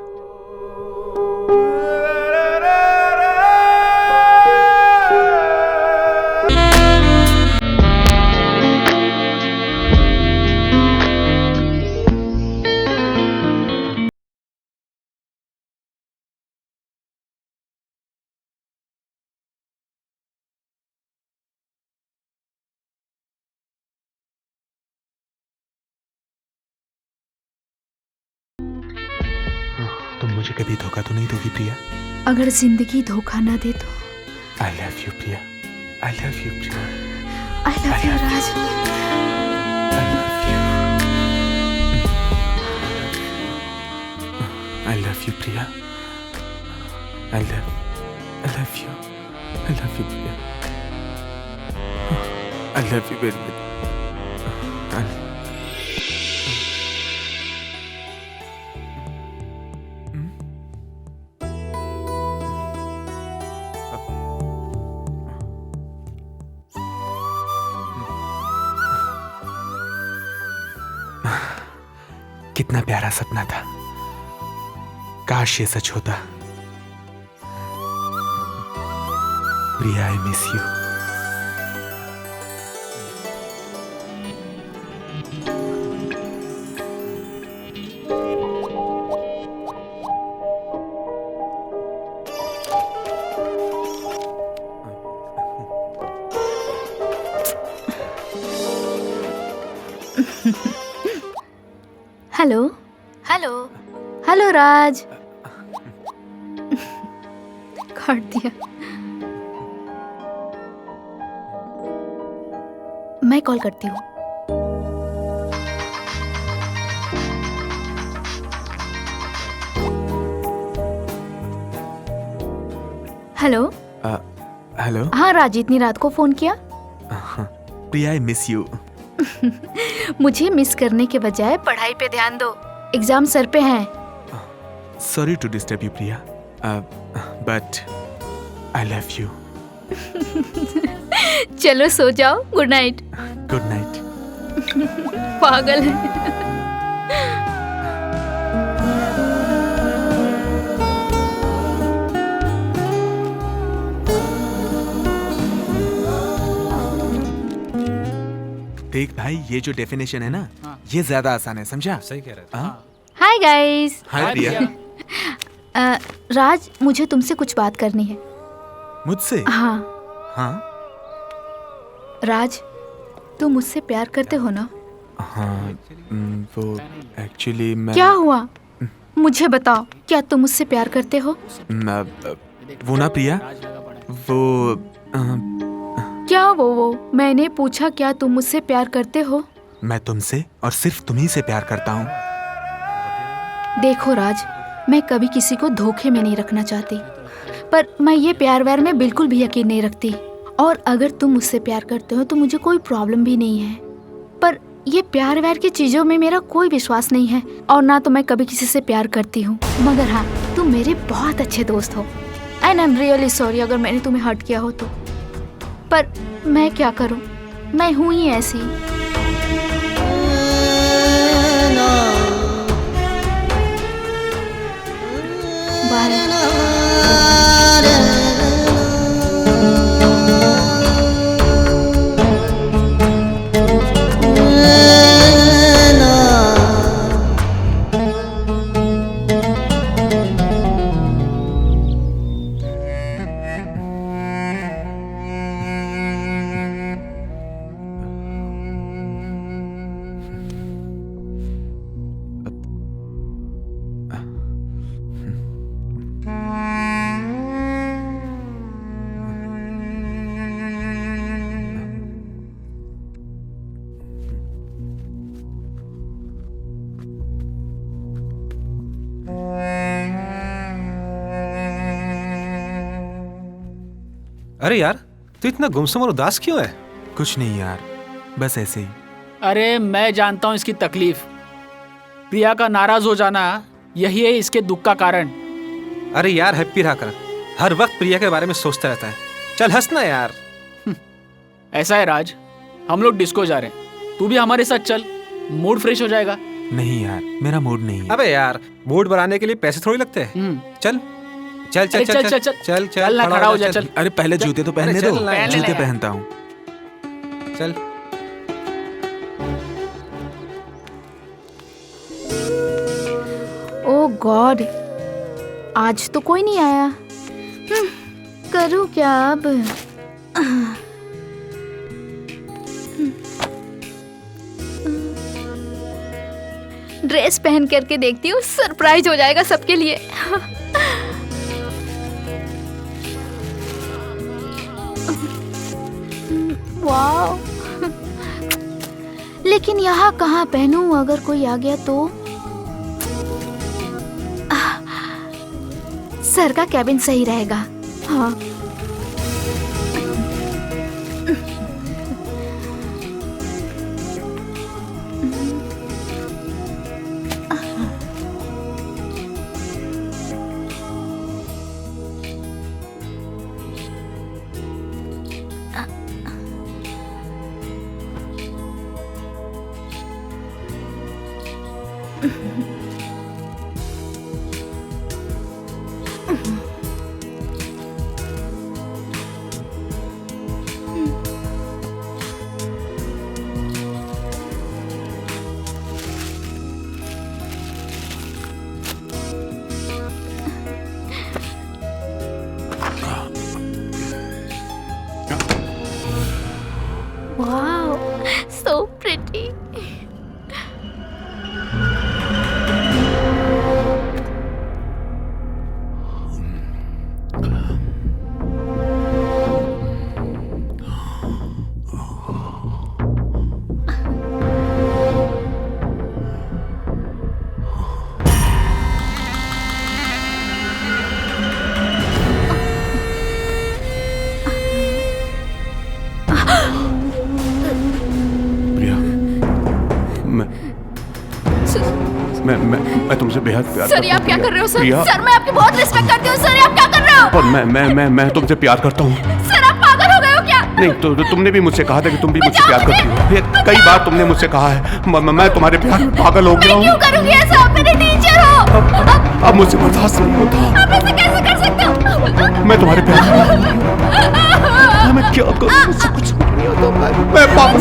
तुम मुझे कभी धोखा तो नहीं दोगी प्रिया? अगर जिंदगी धोखा ना दे तो। I love you Priya. I love you Priya. I love you Raj. I love you Priya. I love you. I love you Priya. I love you very much. कितना प्यारा सपना था, काश ये सच होता। Priya, I miss you. Hello hello hello Raj. काट दिया। मैं कॉल करती हूँ। Hello hello. हाँ राज, इतनी रात को फोन किया? Priya, I miss you. मुझे मिस करने के बजाय पढ़ाई पे ध्यान दो, एग्जाम सर पे हैं। Sorry to disturb you Priya, but I love you. चलो सो जाओ, गुड नाइट। Good night. पागल है। देख भाई, ये जो डेफिनेशन है ना, ये ज्यादा आसान है, समझा? सही कह रहे हाँ? हाय गाइस। हाय प्रिया। राज, मुझे तुमसे कुछ बात करनी है। मुझसे? हाँ। हाँ? राज, तुम मुझसे प्यार करते हो ना? हाँ, वो एक्चुअली मैं... क्या हुआ? मुझे बताओ, क्या तुम मुझसे प्यार करते हो? वो ना प्रिया, वो क्या वो? मैंने पूछा क्या तुम मुझसे प्यार करते हो? मैं तुमसे और सिर्फ तुम्ही से प्यार करता हूँ। देखो राज, मैं कभी किसी को धोखे में नहीं रखना चाहती, पर मैं ये प्यार व्यार में बिल्कुल भी यकीन नहीं रखती। और अगर तुम मुझसे प्यार करते हो तो मुझे कोई प्रॉब्लम भी नहीं है, पर ये प्यार व्यार की चीजों में मेरा कोई विश्वास नहीं है, और ना तो मैं कभी किसी से प्यार करती हूँ। मगर हाँ, तुम मेरे बहुत अच्छे दोस्त हो, and I am really sorry अगर मैंने तुम्हें हर्ट किया हो तो। पर मैं क्या करूं, मैं हूं ही ऐसी। बाय। अरे यार, तू इतना गुमसुम और उदास क्यों है? कुछ नहीं यार, बस ऐसे ही। अरे मैं जानता हूँ इसकी तकलीफ। प्रिया का नाराज हो जाना यही है इसके दुख का कारण। अरे यार, हैप्पी रहा कर, हर वक्त प्रिया के बारे में सोचता रहता है। चल हंसना यार। ऐसा है राज, हम लोग डिस्को जा रहे हैं, तू भी हमारे साथ चल, मूड फ्रेश हो जाएगा। नहीं यार, मेरा मूड नहीं है। अबे यार, मूड बनाने के लिए पैसे थोड़ी लगते हैं। चल चल चल चल चल चल चल ना, खड़ा हो जा, चल। अरे पहले जूते तो पहनने दो, जूते पहनता हूँ। चल। ओह गॉड, आज तो कोई नहीं आया। करूँ क्या अब? ड्रेस पहन करके देखती हूँ, सरप्राइज हो जाएगा सबके लिए। वाह, लेकिन यहाँ कहाँ पहनूं, अगर कोई आ गया तो? सर का कैबिन सही रहेगा। हाँ। Wow, so pretty. मैं तुमसे बेहद प्यार सर, ये आप क्या कर रहे हो सर? सर, मैं आपकी बहुत रिस्पेक्ट करती हूँ सर, ये आप क्या कर रहे हो? और मैं तुमसे प्यार करता हूँ। सर, आप पागल हो गए हो क्या? नहीं तो तुमने भी मुझसे कहा था कि तुम भी मुझसे प्यार करती हो। ये कई बार तुमने मुझसे कहा है। मैं तुम्हारे प्यार में पागल हो गया हूँ। क्यों करूँगी ऐसा? आप मेरे टीचर हो। अब मुझसे बर्दाश्त नहीं होता। आप ऐसे कैसे कर सकते हो? मैं तुम्हारे प्यार में मैं क्या करूँ? मुझसे कुछ समझ नहीं आता। मैं पागल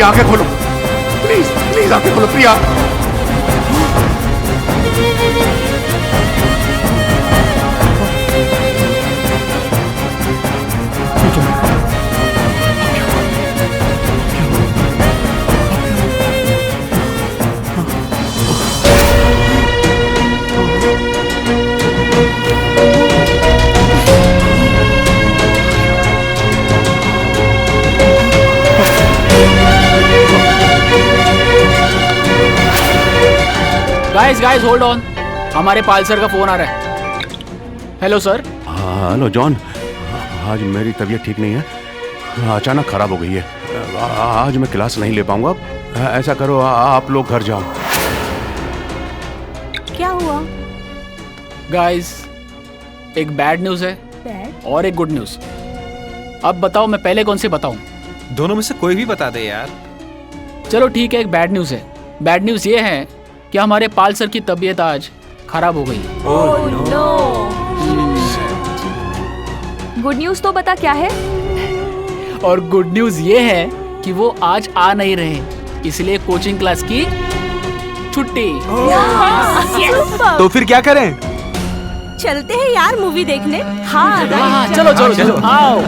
आंखें खोलो प्लीज प्लीज आंखें खोलो प्रिया। गाइस होल्ड ऑन, हमारे पाल सर का फोन आ रहा है। Hello sir. हेलो जॉन, आज मेरी तबीयत ठीक नहीं है, अचानक खराब हो गई है। आज मैं क्लास नहीं ले पाऊंगा। ऐसा करो आप लोग घर जाओ। क्या हुआ? गाइस एक बैड न्यूज है बैड और एक गुड न्यूज। अब बताओ मैं पहले कौन सी बताऊं? दोनों में से कोई भी बता दे यार। चलो ठीक है, एक बैड न्यूज है। बैड न्यूज ये है कि हमारे पाल सर की तबीयत आज खराब हो गई है। गुड न्यूज तो बता क्या है? और गुड न्यूज ये है कि वो आज आ नहीं रहे, इसलिए कोचिंग क्लास की छुट्टी। तो फिर क्या करें? चलते हैं यार मूवी देखने। हाँ चलो चलो चलो आओ।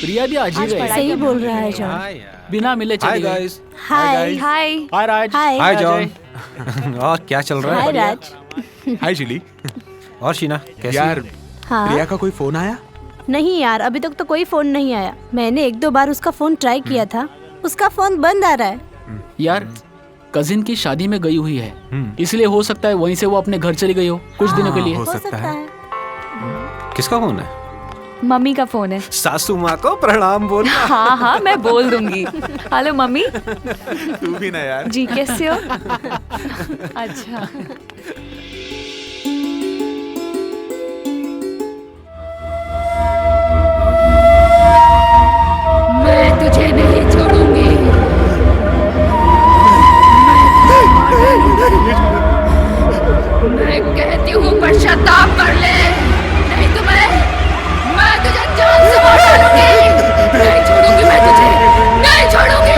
प्रिया भी आज ही गई। सही बोल रहा है जॉन। बिना मिले चली हाय गई। गाइस। हाय हाय हाय राज। हाय जॉन। और क्या चल रहा हाय है? राज। हाय जूली। और शीना कैसी? यार हाँ प्रिया का कोई फोन आया? नहीं यार, अभी तक तो कोई फोन नहीं आया। मैंने 1-2 बार उसका फोन ट्राई किया था, उसका फोन बंद आ रहा है। यार कजिन की शादी में गई हुई है, इसलिए हो सकता है वहीं से वो अपने घर चली गई हो कुछ दिनों के लिए। हो सकता है। किसका फोन है? मम्मी का फोन है। सासू माँ को प्रणाम बोल। हाँ हाँ मैं बोल दूंगी। Hello mummy. तू भी ना यार। जी कैसे हो? अच्छा। मैं तुझे नहीं छोड़ूंगी। मैं कहती हूँ पश्चाताप कर ले, नहीं तो मैं तुझे जान से मार डालूंगी। नहीं छोड़ूंगी मैं तुझे, नहीं छोड़ूंगी।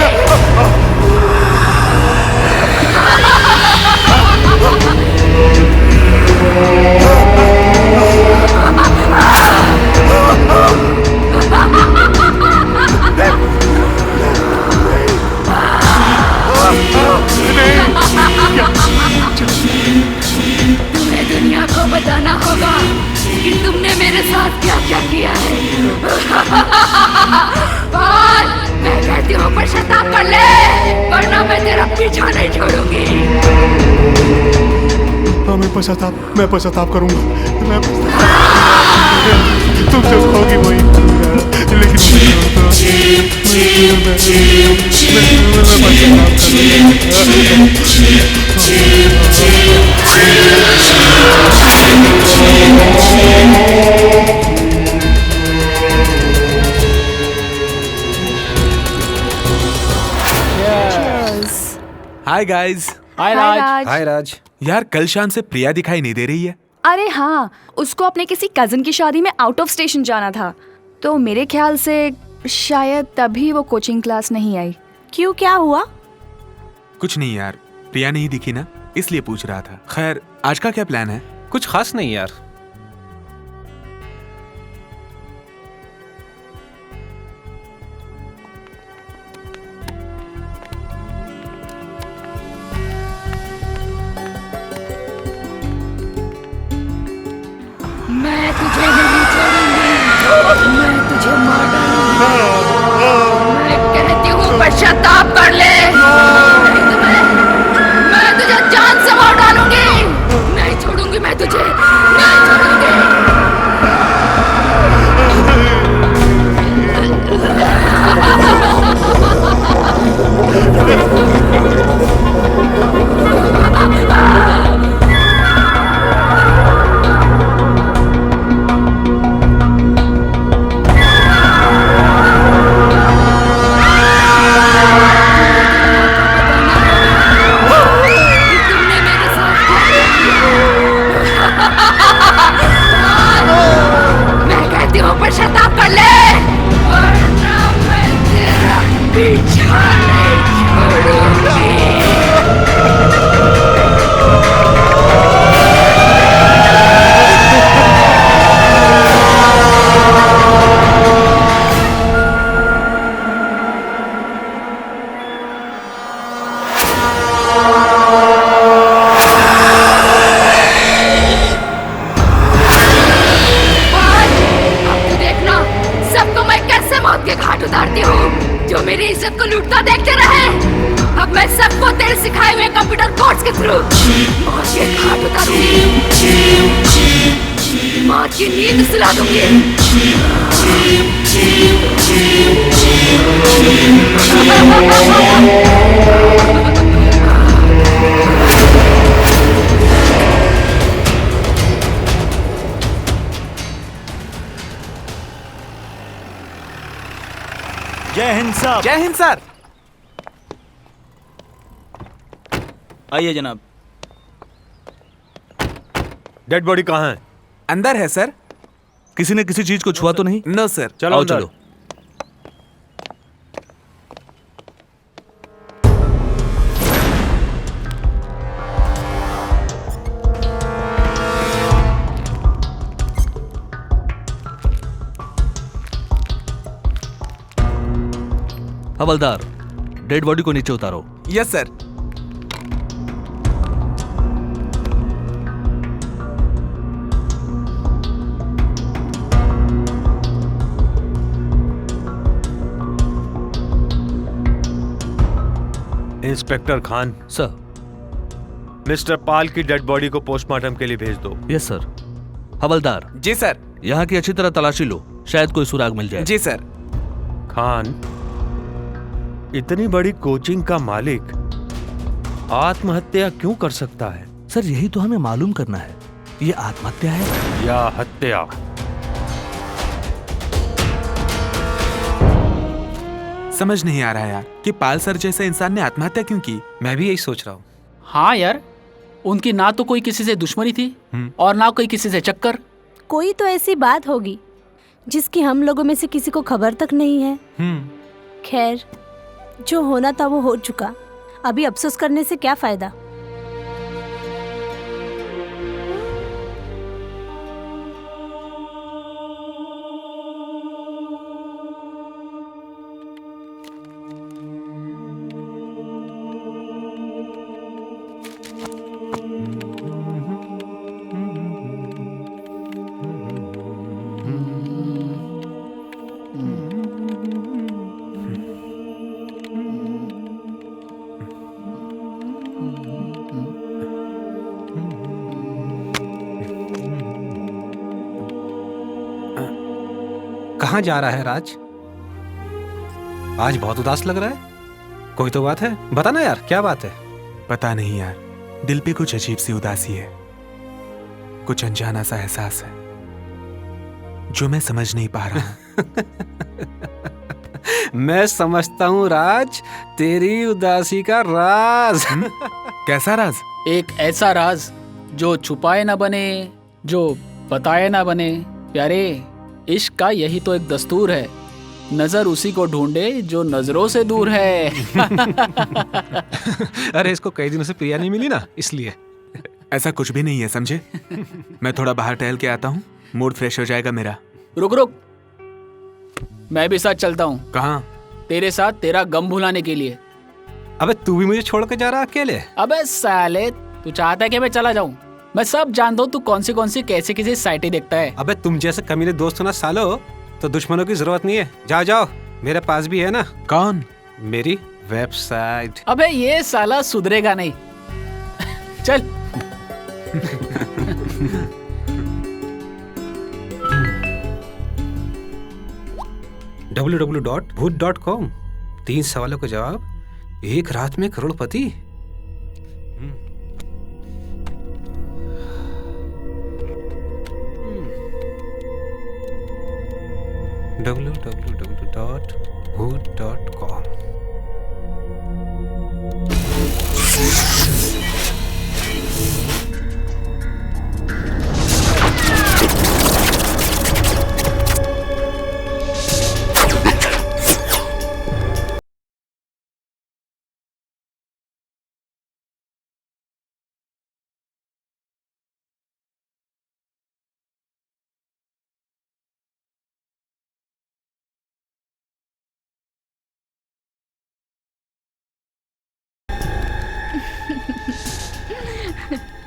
तुम्हें दुनिया को बताना होगा कि तुमने मेरे साथ क्या क्या किया है। बोल, मैं कहती हूँ पश्चाताप कर ले, वरना मैं तेरा पीछा नहीं छोड़ूंगी। हाँ मैं पश्चाताप करूंगा। तुम जो कहोगी वही, हाय गाइस। हाय राज। हाय राज। यार कल शाम से प्रिया दिखाई नहीं दे रही है। अरे हाँ, उसको अपने किसी कजिन की शादी में आउट ऑफ स्टेशन जाना था, तो मेरे ख्याल से शायद तभी वो कोचिंग क्लास नहीं आई। क्यों, क्या हुआ? कुछ नहीं यार, प्रिया नहीं दिखी ना, इसलिए पूछ रहा था। खैर आज का क्या प्लान है? कुछ खास नहीं यार। मैं तुझे नहीं छोड़ूंगी, मैं तुझे मार डालूंगी। मैं कहती हूँ पश्चाताप कर ले, नहीं तो मैं तुझे जान से मार डालूंगी। नहीं छोड़ूंगी मैं तुझे, नहीं छोड़ूंगी। मैं कहती हूँ पश्चाताप कर ले, वरना मैं तेरा पीछा नहीं छोड़ूंगी। मौत के घाट उतारती हूँ जो मेरी इज्जत को लूटता देखते रहे। अब मैं सबको तेरे सिखाए हुए कंप्यूटर कोर्स के थ्रू मौत के घाट उतारूंगी, मौत की नींद सुला दूंगी। जय हिंद साहब। जय हिंद सर। आइए जनाब। डेड बॉडी कहाँ है? अंदर है सर। किसी ने किसी चीज को छुआ तो नहीं? No sir. चलो आओ अंदर। चलो। हवलदार, डेड बॉडी को नीचे उतारो। Yes sir. Inspector Khan sir. Mister Pal की डेड बॉडी को पोस्टमार्टम के लिए भेज दो। Yes sir. हवलदार। जी सर। यहाँ की अच्छी तरह तलाशी लो, शायद कोई सुराग मिल जाए। जी सर। खान, इतनी बड़ी कोचिंग का मालिक आत्महत्या क्यों कर सकता है? सर यही तो हमें मालूम करना है, ये आत्महत्या है या हत्या। समझ नहीं आ रहा यार कि पाल सर जैसे इंसान ने आत्महत्या क्यों की। मैं भी यही सोच रहा हूँ। हाँ यार, उनकी ना तो कोई किसी से दुश्मनी थी और ना कोई किसी से चक्कर। कोई तो ऐसी बात होगी जिसकी हम लोगों में से किसी को खबर तक नहीं है। खैर, जो होना था वो हो चुका, अभी अफसोस करने से क्या फायदा। कहाँ जा रहा है राज? आज बहुत उदास लग रहा है। कोई तो बात है, बता ना यार, क्या बात है? पता नहीं यार, दिल पे कुछ अजीब सी उदासी है, कुछ अनजाना सा एहसास है जो मैं समझ नहीं पा रहा हूं। मैं समझता हूँ राज, तेरी उदासी का राज। कैसा राज? एक ऐसा राज जो छुपाए ना बने, जो बताए ना बने। प्यारे, इश्क का यही तो एक दस्तूर है, नजर उसी को ढूंढे जो नजरों से दूर है। अरे इसको कई दिनों से प्रिया नहीं मिली ना, इसलिए। ऐसा कुछ भी नहीं है, समझे? मैं थोड़ा बाहर टहल के आता हूँ, मूड फ्रेश हो जाएगा मेरा। रुक रुक, मैं भी साथ चलता हूँ। कहाँ? तेरे साथ, तेरा गम भुलाने के लिए। अबे तू भी मुझे छोड़ के जा रहा अकेले? अबे साले, तू चाहता है कि मैं चला जाऊँ? मैं सब जानता हूँ तू कौन सी कैसे किसी साइटें देखता है। अबे तुम जैसे कमीने दोस्त हो ना सालो, तो दुश्मनों की जरूरत नहीं है। जाओ जाओ, मेरे पास भी है ना। कौन? मेरी वेबसाइट। अबे ये साला सुधरेगा नहीं। चल। www.bhoot.com। 3 सवालों का जवाब, एक रात में करोड़पति। www.bhoot.com।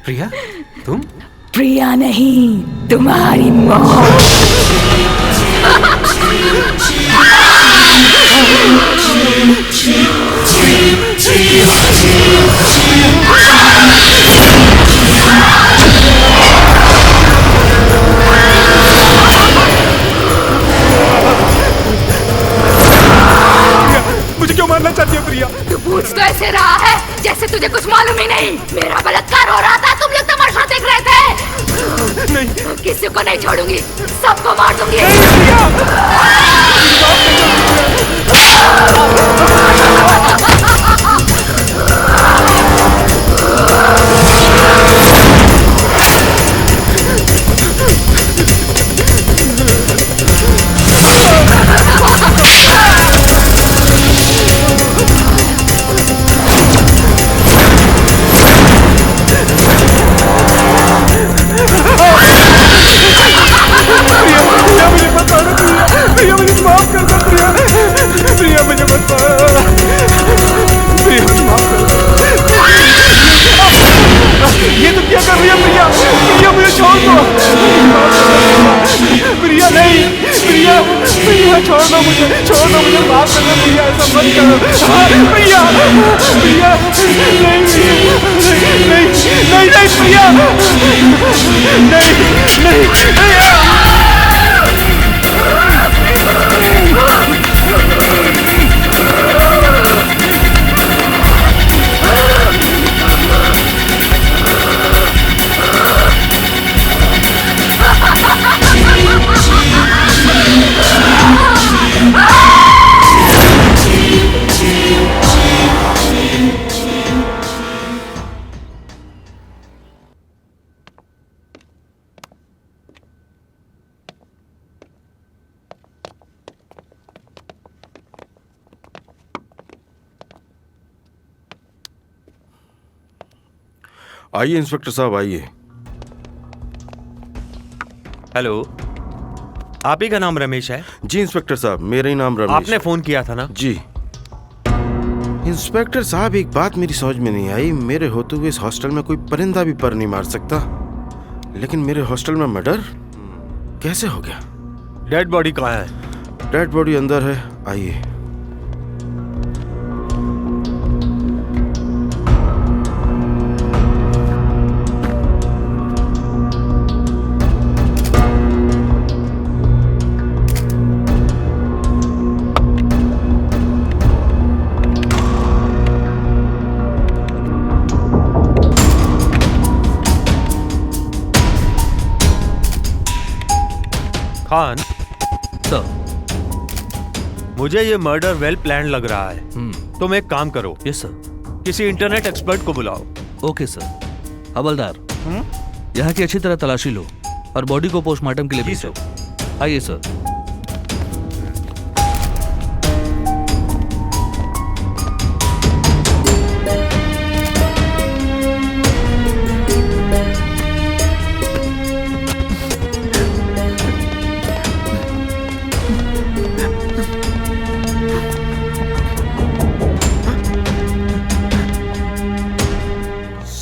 प्रिया, तुम? प्रिया नहीं, तुम्हारी मौत। मुझे क्यों मारना चाहती है प्रिया? तू पूछ तो ऐसे रहा है जैसे तुझे कुछ मालूम ही नहीं। मेरा बलात्कार हो रहा था, तुम लोग तमाशा देख रहे थे। नहीं, किसी को नहीं छोड़ूंगी, सबको मार दूंगी। प्रिया मुझे माफ कर दो। प्रिया मुझे मत मार। मुझे, छोड़ दो मुझे, माफ कर दो भैया, ऐसा मत करो। हाँ, भैया भैया, नहीं नहीं नहीं नहीं भैया, नहीं नहीं भैया। आइए इंस्पेक्टर साहब, आइए। हेलो, आप ही का नाम रमेश है? जी इंस्पेक्टर साहब, मेरा ही नाम रमेश। आपने फोन किया था ना? जी इंस्पेक्टर साहब, एक बात मेरी समझ में नहीं आई। मेरे होते हुए इस हॉस्टल में कोई परिंदा भी पर नहीं मार सकता, लेकिन मेरे हॉस्टल में मर्डर कैसे हो गया? डेड बॉडी कहाँ है? डेड बॉडी अंदर है, आइए। खान सर, मुझे ये मर्डर वेल प्लान लग रहा है। तुम एक काम करो। Yes sir. किसी इंटरनेट एक्सपर्ट को बुलाओ। Okay sir. हवलदार, यहाँ की अच्छी तरह तलाशी लो और बॉडी को पोस्टमार्टम के लिए भेजो। आइए सर।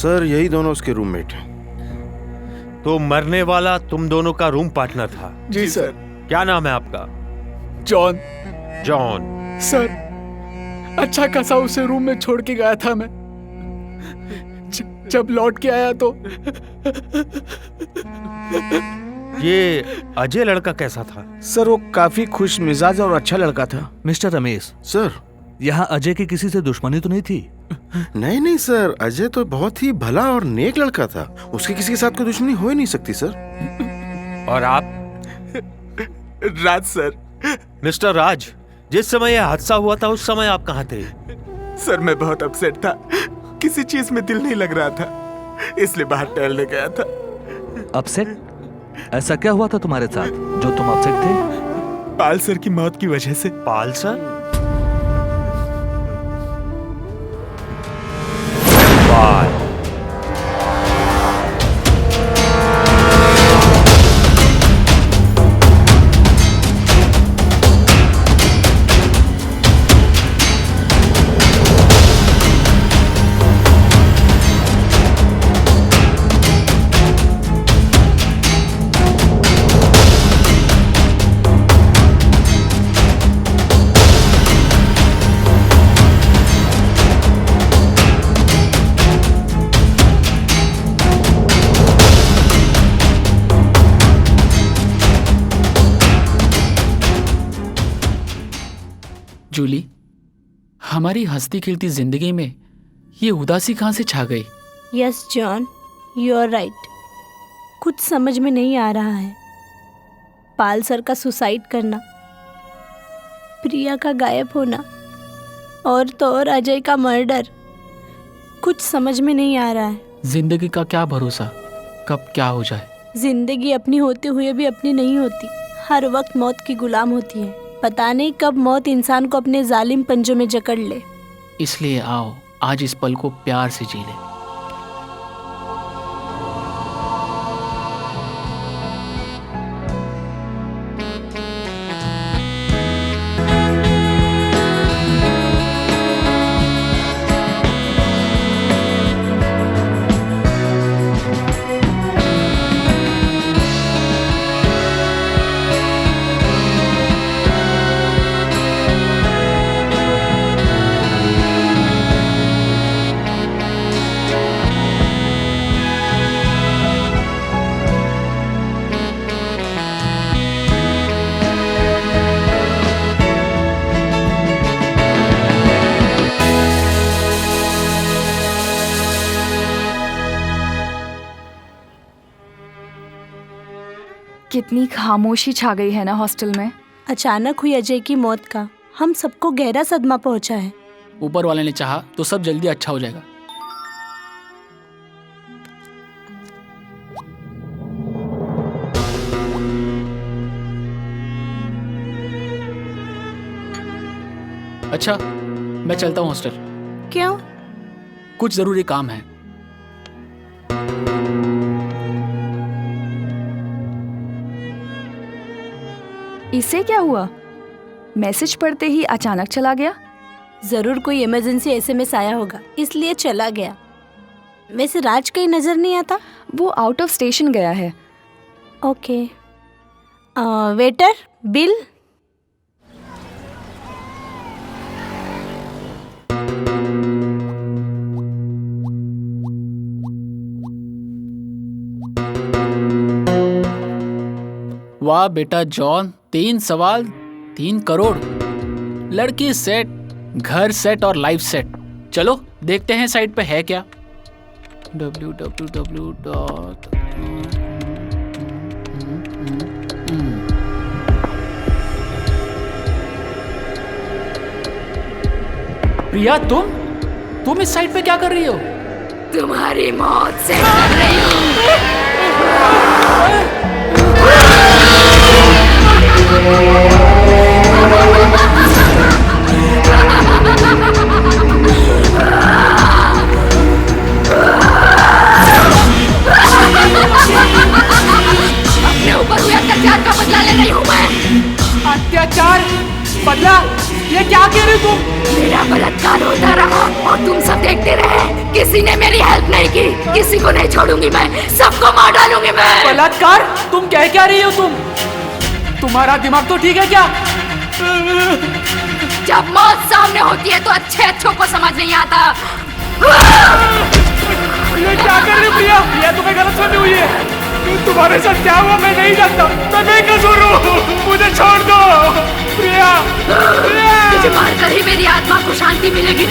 सर, यही दोनों उसके रूममेट हैं। तो मरने वाला तुम दोनों का रूम पार्टनर था? जी सर। क्या नाम है आपका? जॉन। जॉन सर, अच्छा खासा उसे रूम में छोड़ के गया था मैं। जब लौट के आया तो ये अजय लड़का कैसा था? सर, वो काफी खुश मिजाज और अच्छा लड़का था। मिस्टर रमेश सर, यहाँ अजय की किसी से दुश्मनी तो नहीं थी? नहीं नहीं सर, अजय तो बहुत ही भला और नेक लड़का था। उसके किसी के साथ कोई दुश्मनी हो ही नहीं सकती सर। और आप? राज सर। मिस्टर राज, जिस समय यह हादसा हुआ था उस समय आप कहाँ थे? सर, मैं बहुत अपसेट था, किसी चीज में दिल नहीं लग रहा था, इसलिए बाहर टहलने गया था। अपसेट? ऐसा क्या हुआ था तुम्हारे साथ जो तुम अपसेट थे? पाल सर की मौत की वजह से। पाल सर? जूली, हमारी हंसती खिलती जिंदगी में ये उदासी कहां से छा गई? Yes John, you are right. कुछ समझ में नहीं आ रहा है। पाल सर का सुसाइड करना, प्रिया का गायब होना और तो और अजय का मर्डर, कुछ समझ में नहीं आ रहा है। जिंदगी का क्या भरोसा, कब क्या हो जाए। जिंदगी अपनी होते हुए भी अपनी नहीं होती, हर वक्त मौत की गुलाम होती है। पता नहीं कब मौत इंसान को अपने जालिम पंजों में जकड़ ले। इसलिए आओ आज इस पल को प्यार से जी ले। कितनी खामोशी छा गई है ना हॉस्टल में। अचानक हुई अजय की मौत का हम सबको गहरा सदमा पहुंचा है। ऊपर वाले ने चाहा तो सब जल्दी अच्छा हो जाएगा। अच्छा, मैं चलता हूँ हॉस्टल। क्यों? कुछ जरूरी काम है। इसे क्या हुआ? मैसेज पढ़ते ही अचानक चला गया। जरूर कोई इमरजेंसी एसएमएस आया होगा इसलिए चला गया। वैसे राज कहीं नजर नहीं आता। वो आउट ऑफ स्टेशन गया है। ओके। Waiter, bill. वाह बेटा जॉन, 3 सवाल 3 करोड़। लड़की सेट, घर सेट और लाइफ सेट। चलो देखते हैं साइट पे है क्या। www. प्रिया, तुम इस साइट पे क्या कर रही हो? तुम्हारी मौत से कर रही हूँ। अपने ऊपर हुए अत्याचार का बदला ले रही हूँ मैं। अत्याचार? बदला? ये क्या कह रही तुम? मेरा बलात्कार होता रहा और तुम सब देखते रहे। किसी ने मेरी हेल्प नहीं की। किसी को नहीं छोड़ूंगी मैं, सबको मार डालूंगी मैं। बलात्कार? तुम क्या रही हो तुम? तुम्हारा दिमाग तो ठीक है क्या? जब मौत सामने होती है तो अच्छों को समझ नहीं आता। ये क्या कर रही प्रिया? ये तुम्हें गलतफहमी हुई है। तुम्हारे साथ क्या हुआ मैं नहीं जानता। मैं बेकसूर हूँ, मुझे छोड़ दो प्रिया। तुझे मारकर ही मेरी आत्मा को शांति मिलेगी।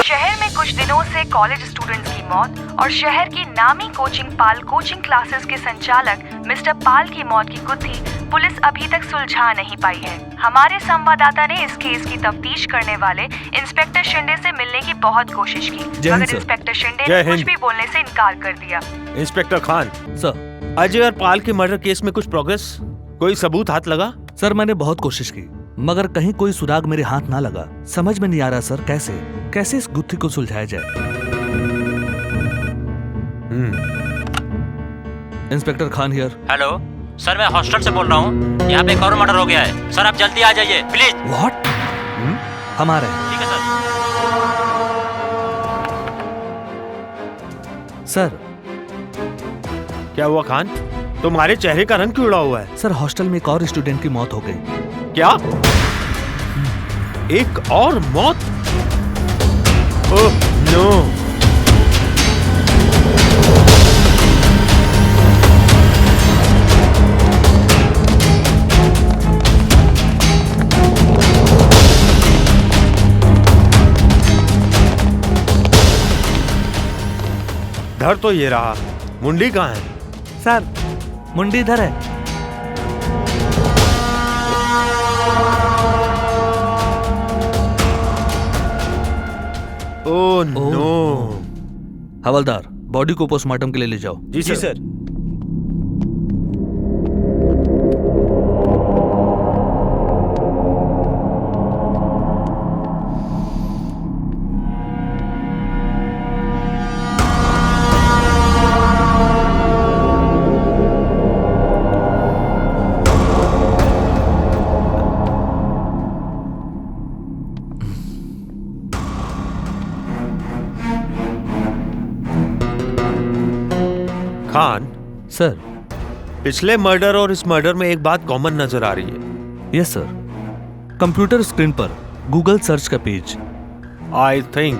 शहर में कुछ दिनों से कॉलेज स्टूडेंट्स की मौत और शहर की नामी कोचिंग पाल कोचिंग क्लासेस के संचालक मिस्टर पाल की मौत की गुत्थी पुलिस अभी तक सुलझा नहीं पाई है। हमारे संवाददाता ने इस केस की तफ्तीश करने वाले इंस्पेक्टर शिंदे से मिलने की बहुत कोशिश की, मगर इंस्पेक्टर शिंदे ने कुछ भी बोलने से इनकार कर दिया। इंस्पेक्टर खान सर, अजय और पाल के मर्डर केस में कुछ प्रोग्रेस, कोई सबूत हाथ लगा? सर मैंने बहुत कोशिश की मगर कहीं कोई सुराग मेरे हाथ ना लगा। समझ में नहीं आ रहा सर कैसे इस गुत्थी को सुलझाया जाए। Inspector Khan here. Hello sir, मैं हॉस्टल से बोल रहा हूँ। यहाँ पे एक और मर्डर हो गया है सर, आप जल्दी आ जाइए प्लीज। व्हाट? हम आ रहे हैं। ठीक है सर। क्या हुआ खान? तुम्हारे चेहरे का रंग क्यों उड़ा हुआ है? सर हॉस्टल में एक और स्टूडेंट की मौत हो गई। क्या? एक और मौत? Oh no. धर तो ये रहा, मुंडी कहाँ है? सर मुंडी इधर है। Oh no. हवलदार, बॉडी को पोस्टमार्टम के लिए ले जाओ। जी सर। खान सर, पिछले मर्डर और इस मर्डर में एक बात कॉमन नजर आ रही है। यस सर, कंप्यूटर स्क्रीन पर गूगल सर्च का पेज। आई थिंक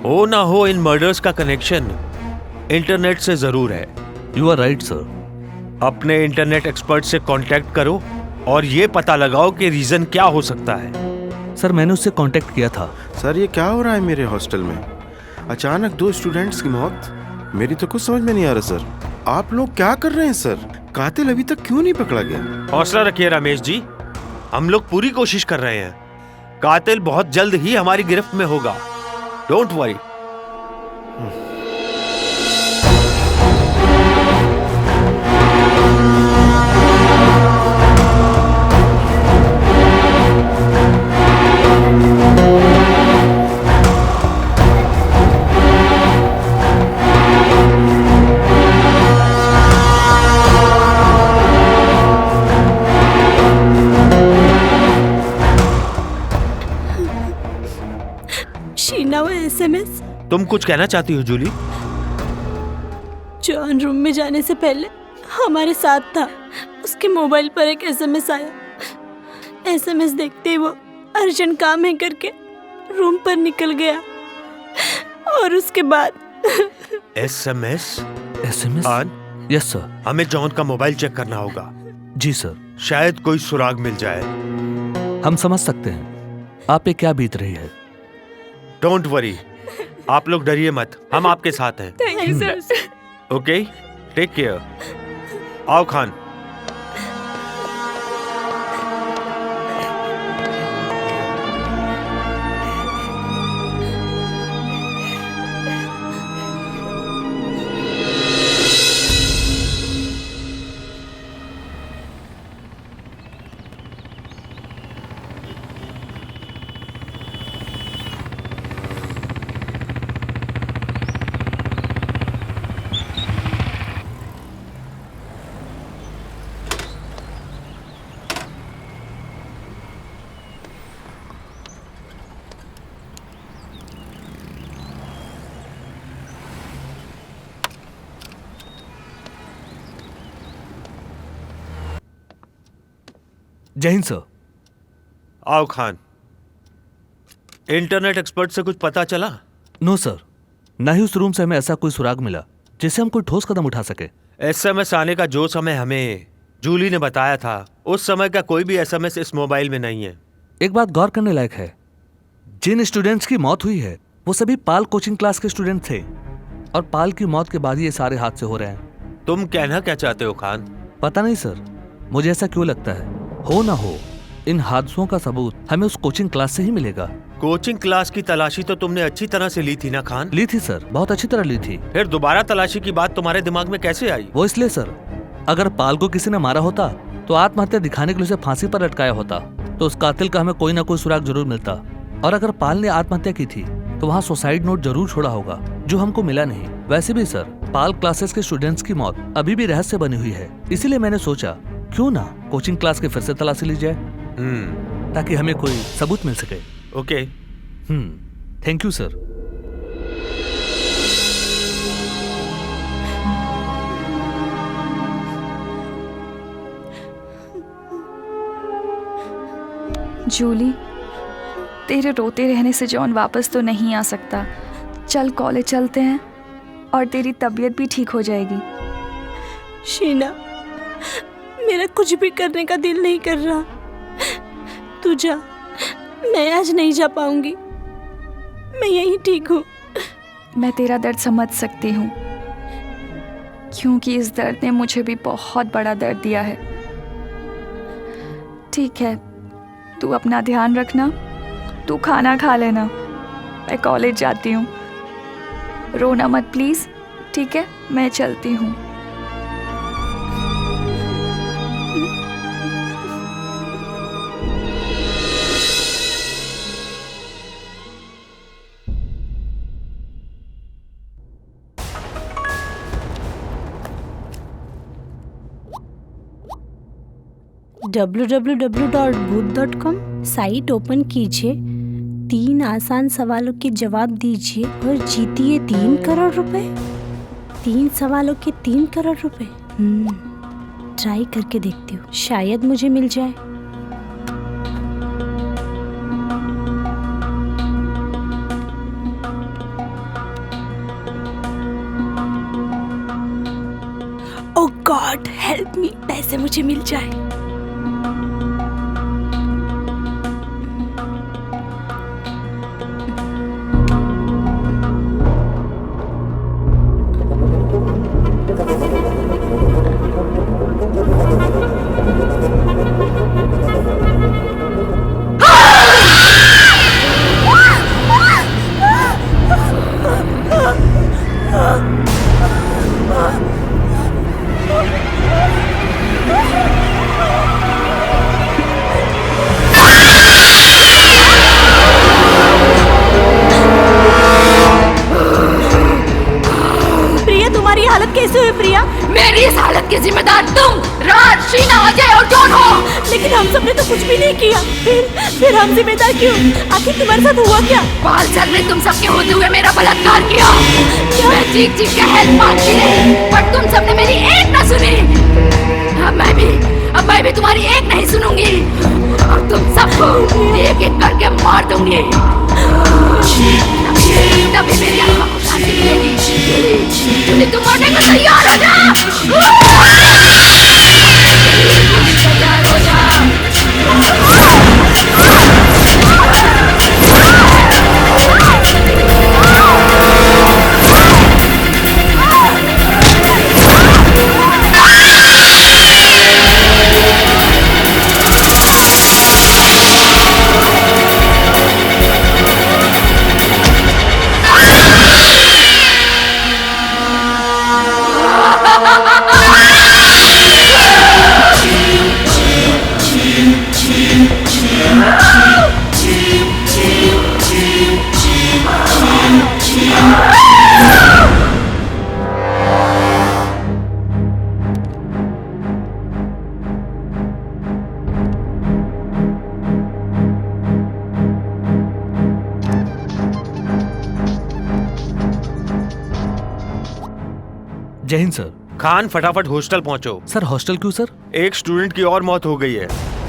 हो ना हो इन मर्डर्स का कनेक्शन इंटरनेट से जरूर है। You are right sir. अपने इंटरनेट एक्सपर्ट से कांटेक्ट करो और ये पता लगाओ कि रीजन क्या हो सकता है। सर मैंने उससे कांटेक्ट किया था। सर ये क्या हो रहा है मेरे हॉस्टल में? अचानक 2 स्टूडेंट्स की मौत, मेरी तो कुछ समझ में नहीं आ रहा सर। आप लोग क्या कर रहे हैं सर? कातिल अभी तक क्यों नहीं पकड़ा गया? हौसला रखिए रमेश जी, हम लोग पूरी कोशिश कर रहे हैं। कातिल बहुत जल्द ही हमारी गिरफ्त में होगा, डोंट वरी। शीना, वो एसएमएस तुम कुछ कहना चाहती हो जूली? जॉन रूम में जाने से पहले हमारे साथ था। उसके मोबाइल पर एक एसएमएस आया। एसएमएस देखते ही वो अर्जेंट काम है करके रूम पर निकल गया और उसके बाद एसएमएस? एसएमएस? Yes sir. हमें जॉन का मोबाइल चेक करना होगा। जी सर। शायद कोई सुराग मिल जाए। हम समझ सकते हैं आप पे क्या बीत रही है। डोंट वरी, आप लोग डरिए मत, हम आपके साथ हैं। Thank you sir. Okay, take care. आओ खान। जय हिंद सर। आओ खान। इंटरनेट एक्सपर्ट से कुछ पता चला? नो सर, ना ही उस रूम से हमें ऐसा कोई सुराग मिला जिससे हम कोई ठोस कदम उठा सके। एसएमएस आने का जो समय हमें जूली ने बताया था, उस समय का कोई भी एसएमएस इस मोबाइल में नहीं है। एक बात गौर करने लायक है, जिन स्टूडेंट्स की मौत हुई है वो सभी पाल कोचिंग क्लास के स्टूडेंट थे और पाल की मौत के बाद ये सारे हादसे हो रहे हैं। तुम कहना क्या चाहते हो खान? पता नहीं सर, मुझे ऐसा क्यों लगता है हो ना हो इन हादसों का सबूत हमें उस कोचिंग क्लास से ही मिलेगा। कोचिंग क्लास की तलाशी तो तुमने अच्छी तरह से ली थी ना खान? ली थी सर, बहुत अच्छी तरह ली थी। फिर दोबारा तलाशी की बात तुम्हारे दिमाग में कैसे आई? वो इसलिए सर, अगर पाल को किसी ने मारा होता तो आत्महत्या दिखाने के लिए उसे फांसी पर लटकाया होता तो उस कातिल का हमें कोई ना कोई सुराग जरूर मिलता। और अगर पाल ने आत्महत्या की थी तो वहाँ सुसाइड नोट जरूर छोड़ा होगा जो हमको मिला नहीं। वैसे भी सर, पाल क्लासेस के स्टूडेंट्स की मौत अभी भी रहस्य बनी हुई है, इसीलिए मैंने सोचा क्यों ना कोचिंग क्लास के फिर से तलाशी ली जाए ताकि हमें कोई सबूत मिल सके। Okay. Thank you sir. Julie, तेरे रोते रहने से जॉन वापस तो नहीं आ सकता। चल कॉलेज चलते हैं और तेरी तबीयत भी ठीक हो जाएगी। शीना, मेरा कुछ भी करने का दिल नहीं कर रहा। तू जा, मैं आज नहीं जा पाऊंगी। मैं यहीं ठीक हूँ। मैं तेरा दर्द समझ सकती हूँ क्योंकि इस दर्द ने मुझे भी बहुत बड़ा दर्द दिया है। ठीक है, तू अपना ध्यान रखना, तू खाना खा लेना। मैं कॉलेज जाती हूँ। रोना मत प्लीज़, ठीक है? मैं चलती हूँ। www.booth.com साइट ओपन कीजिए, 3 आसान सवालों के जवाब दीजिए और जीतिए 3 करोड़ रुपए। 3 सवालों के 3 करोड़ रुपए। ट्राई करके देखती हूँ, शायद मुझे मिल जाए। गॉड हेल्प मी, पैसे मुझे मिल जाए। कैसे हुई प्रिया? मेरी इस हालत की जिम्मेदार तुम, राज, शीना, अजय और जॉन हो। लेकिन हम सबने तो कुछ भी नहीं किया। फिर हम जिम्मेदार क्यों? आखिर तुम्हारे साथ हुआ क्या? बाल सर ने तुम सबके होते हुए मेरा बलात्कार किया। मैं चीख चीख के हेल्प मांगती रही, पर तुम सबने मेरी एक न सुनी। अब मैं भी तुम्हारी एक नहीं सुनूंगी और तुम सबको एक एक करके मार दूंगी। तभी मेरी आत्मा को शांति मिलेगी। जूली, तुम मरने को तैयार हो जा। तैयार हो जा। जय हिंद सर। खान, फटाफट हॉस्टल पहुंचो। सर हॉस्टल क्यों सर? एक स्टूडेंट की और मौत हो गई है।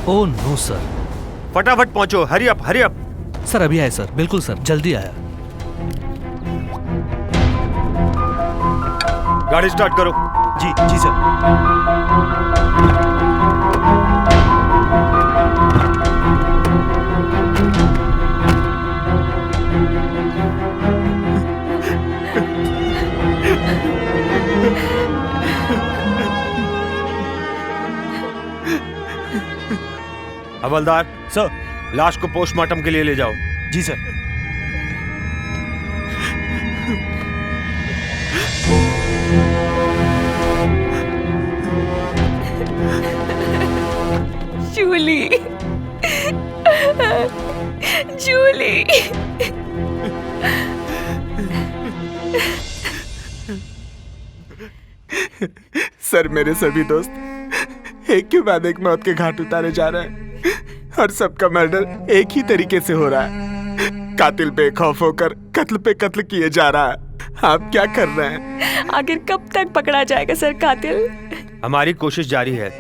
Oh no sir. फटाफट पहुंचो, hurry up hurry up. Sir अभी आए सर, बिल्कुल सर, जल्दी आया। गाड़ी स्टार्ट करो। जी जी सर। हवलदार सर, लाश को पोस्टमार्टम के लिए ले जाओ। जी सर। जूली, जूली। सर, मेरे सभी दोस्त एक के बाद एक मौत के घाट उतारे जा रहे हैं और सबका मर्डर एक ही तरीके से हो रहा है। कातिल बेखौफ होकर कत्ल पे कत्ल किए जा रहा है। आप क्या कर रहे हैं? आखिर कब तक पकड़ा जाएगा सर कातिल? हमारी कोशिश जारी है।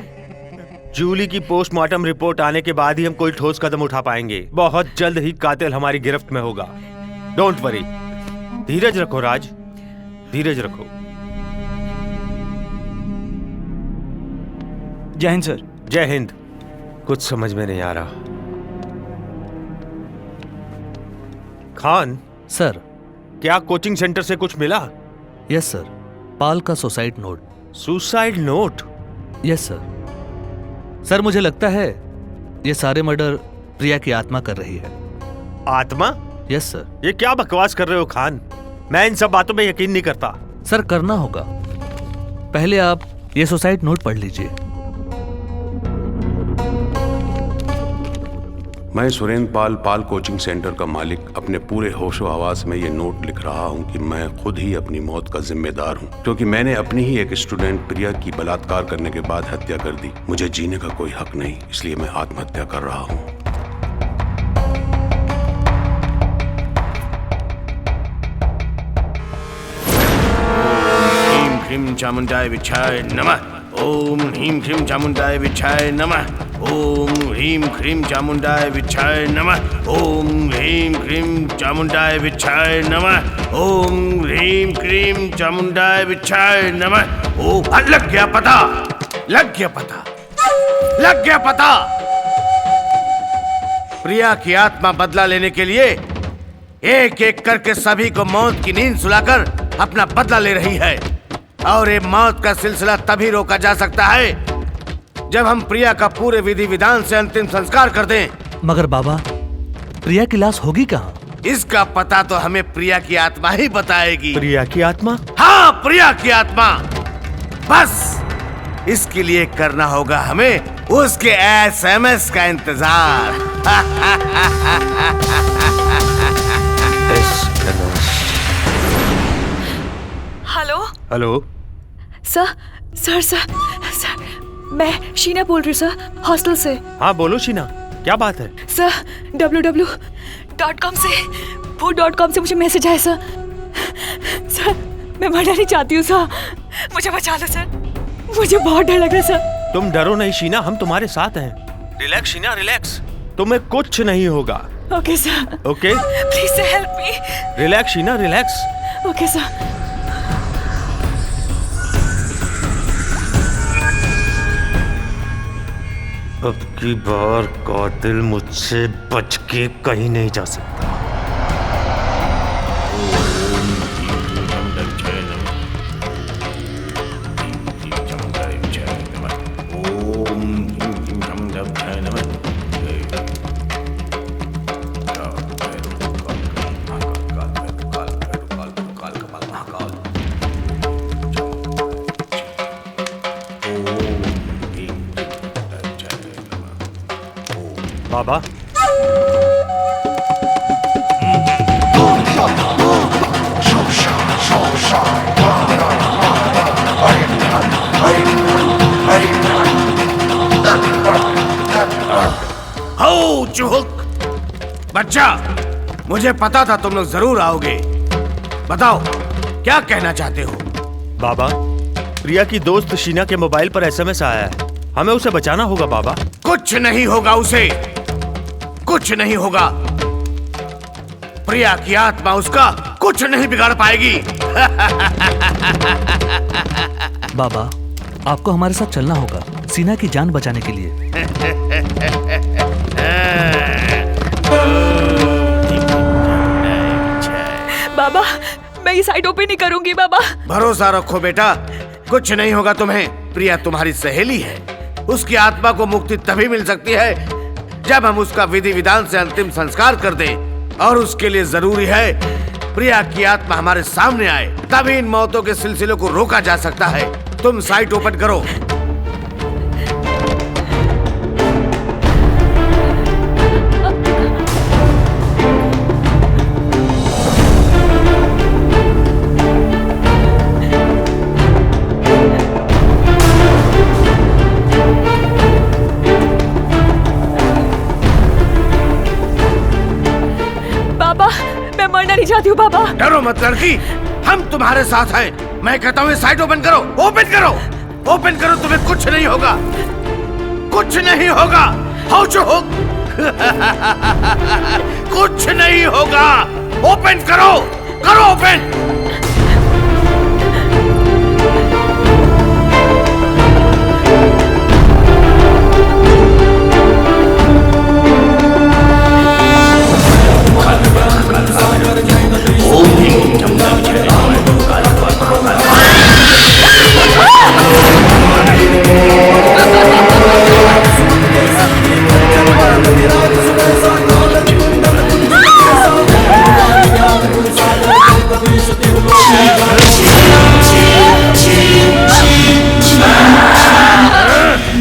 जूली की पोस्टमार्टम रिपोर्ट आने के बाद ही हम कोई ठोस कदम उठा पाएंगे। बहुत जल्द ही कातिल हमारी गिरफ्त में होगा। Don't worry. धीरज रखो राज, धीरज रखो। जय हिंद सर। जय हिंद। कुछ समझ में नहीं आ रहा। खान सर, क्या कोचिंग सेंटर से कुछ मिला? यस सर, पाल का suicide note. Suicide note? Yes sir. Sir मुझे लगता है ये सारे मर्डर प्रिया की आत्मा कर रही है। आत्मा? Yes sir. ये क्या बकवास कर रहे हो खान? मैं इन सब बातों में यकीन नहीं करता। सर करना होगा। पहले आप ये सुसाइड नोट पढ़ लीजिए। मैं सुरेंद्र पाल, पाल कोचिंग सेंटर का मालिक, अपने पूरे होशो हवास में ये नोट लिख रहा हूँ कि मैं खुद ही अपनी मौत का जिम्मेदार हूँ, क्योंकि मैंने अपनी ही एक स्टूडेंट प्रिया की बलात्कार करने के बाद हत्या कर दी। मुझे जीने का कोई हक नहीं, इसलिए मैं आत्महत्या कर रहा हूँ। ह्रीं चामुंडाय विच्छाय नमः। ओम ह्रीं क्लीं चामुंडाय विच्छाय नमः। ओम ह्रीं क्रीं चामुंडाय विच्छाय नमः। ओम ह्रीं क्रीं चामुंडाय विच्छाय नमः। ओम ह्रीं क्रीं चामुंडाय विच्छाय नमः। ओ लग गया पता, लग गया पता, लग गया पता। प्रिया की आत्मा बदला लेने के लिए एक एक करके सभी को मौत की नींद सुलाकर अपना बदला ले रही है। और ये मौत का सिलसिला तभी रोका जा सकता है जब हम प्रिया का पूरे विधि विधान से अंतिम संस्कार कर दें। मगर बाबा, प्रिया की लाश होगी कहाँ? इसका पता तो हमें प्रिया की आत्मा ही बताएगी। प्रिया की आत्मा? हाँ, प्रिया की आत्मा। बस इसके लिए करना होगा हमें उसके SMS का इंतजार। Hello hello sir, sir sir sir, मैं शीना बोल रही हूँ सर, हॉस्टल से। हाँ बोलो शीना, क्या बात है? सर www.com से food.com से मुझे मैसेज आया सर। सर मैं मरना नहीं चाहती हूँ सर, मुझे बचा लो सर, मुझे बहुत डर लग रहा है सर। तुम डरो नहीं शीना, हम तुम्हारे साथ हैं। रिलैक्स शीना, रिलैक्स, तुम्हें कुछ नहीं होगा। Okay sir. Okay, please sir help me. Relax Sheena, relax. Okay sir. अब की बार कातिल मुझसे बच के कहीं नहीं जा सकता। बाबा, हो चुहुक बच्चा, मुझे पता था तुम लोग जरूर आओगे। बताओ क्या कहना चाहते हो? बाबा, प्रिया की दोस्त शीना के मोबाइल पर SMS आया है, हमें उसे बचाना होगा बाबा। कुछ नहीं होगा उसे, कुछ नहीं होगा। प्रिया की आत्मा उसका कुछ नहीं बिगाड़ पाएगी। बाबा, आपको हमारे साथ चलना होगा सीना की जान बचाने के लिए। बाबा, मैं ये साइट ओपन नहीं करूंगी बाबा। भरोसा रखो बेटा, कुछ नहीं होगा तुम्हें। प्रिया तुम्हारी सहेली है, उसकी आत्मा को मुक्ति तभी मिल सकती है जब हम उसका विधि विधान से अंतिम संस्कार कर दें। और उसके लिए जरूरी है प्रिया की आत्मा हमारे सामने आए, तभी इन मौतों के सिलसिले को रोका जा सकता है। तुम साइट ओपन करो। नहीं चाहती हूँ बाबा। डरो मत लड़की, हम तुम्हारे साथ हैं। मैं कहता हूँ साइट ओपन करो, ओपन करो, ओपन करो, तुम्हें कुछ नहीं होगा, कुछ नहीं होगा। हो जो हो कुछ नहीं होगा। ओपन करो, करो ओपन।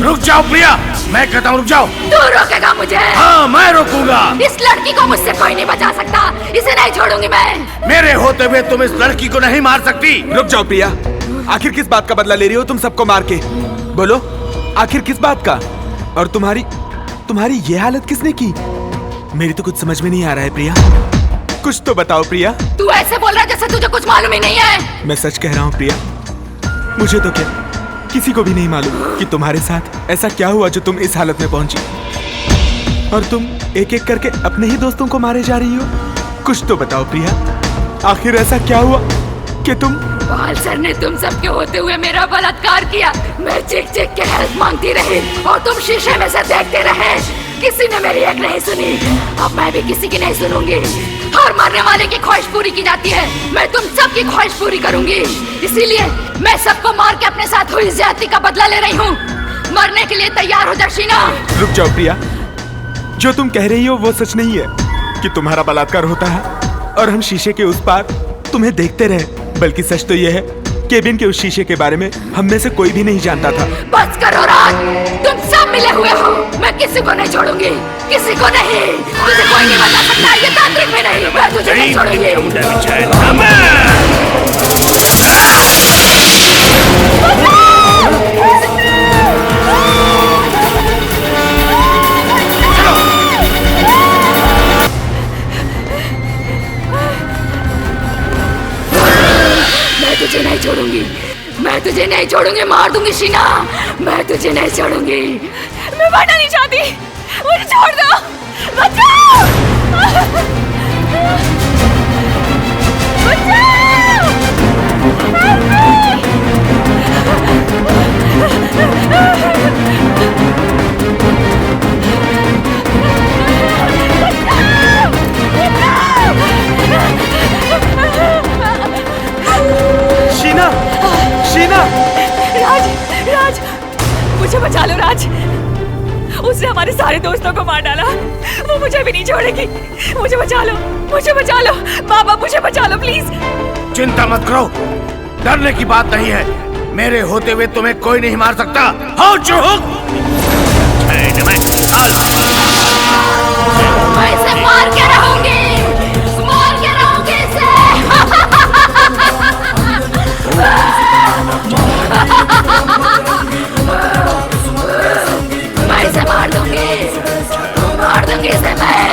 रुक जाओ प्रिया, मैं कहता हूँ रुक जाओ। तू रोकेगा मुझे? हाँ मैं रोकूंगा। इस लड़की को मुझसे कोई नहीं बचा सकता, इसे नहीं छोड़ूंगी मैं। मेरे होते हुए तुम इस लड़की को नहीं मार सकती। रुक जाओ प्रिया, आखिर किस बात का बदला ले रही हो तुम सबको मार के? बोलो आखिर किस बात का? और तुम्हारी ये हालत किसने की? मेरी तो कुछ समझ में नहीं आ रहा है प्रिया, कुछ तो बताओ प्रिया। तू ऐसे बोल रहा है जैसे तुझे कुछ मालूम ही नहीं है। मैं सच कह रहा हूँ प्रिया, मुझे तो क्या किसी को भी नहीं मालूम कि तुम्हारे साथ ऐसा क्या हुआ जो तुम इस हालत में पहुंची। और तुम एक एक करके अपने ही दोस्तों को मारे जा रही हो। कुछ तो बताओ प्रिया, आखिर ऐसा क्या हुआ कि तुम। पाल सर ने तुम सबके होते हुए मेरा बलात्कार किया। मैं चीख चीख के हेल्प मांगती रही और तुम शीशे में से देखते रहे। किसी ने मेरी एक नहीं सुनी, अब मैं भी किसी की नहीं सुनूंगी। हर मरने वाले की ख्वाहिश पूरी की जाती है, मैं तुम सबकी ख्वाहिश पूरी करूंगी। इसीलिए मैं सबको मार के अपने साथ हुई ज्यादती का बदला ले रही हूँ। मरने के लिए तैयार हो जा शीना। रुक जाओ प्रिया, जो तुम कह रही हो वो सच नहीं है कि तुम्हारा बलात्कार होता है और हम शीशे के उस पार तुम्हें देखते रहे, बल्कि सच तो यह है केबिन के उस शीशे के बारे में हम में से कोई भी नहीं जानता था। बस करो राज, तुम सब मिले हुए हो। मैं किसी को नहीं छोड़ूंगी, किसी को नहीं। तुझे कोई नहीं बता सकता, ये तांत्रिक भी नहीं। मैं तुझे नहीं छोड़ूंगी। तुझे नहीं छोड़ूंगी, मैं तुझे नहीं छोड़ूंगी, मार दूंगी शीना। मैं तुझे नहीं छोड़ूंगी। मैं मरना नहीं चाहती, मुझे छोड़ दो। बचाओ! शीना, शीना! राज, राज, मुझे बचा लो राज। उसने हमारे सारे दोस्तों को मार डाला, वो मुझे भी नहीं छोड़ेगी। मुझे बचा लो, मुझे बचा लो, बाबा मुझे बचा लो प्लीज। चिंता मत करो, डरने की बात नहीं है। मेरे होते हुए तुम्हें कोई नहीं मार सकता। हो चुप! मैं इसे मार के रहूंगी, मार के रहूंगी इसे। मैं इसे मार दूंगी इसे मैं।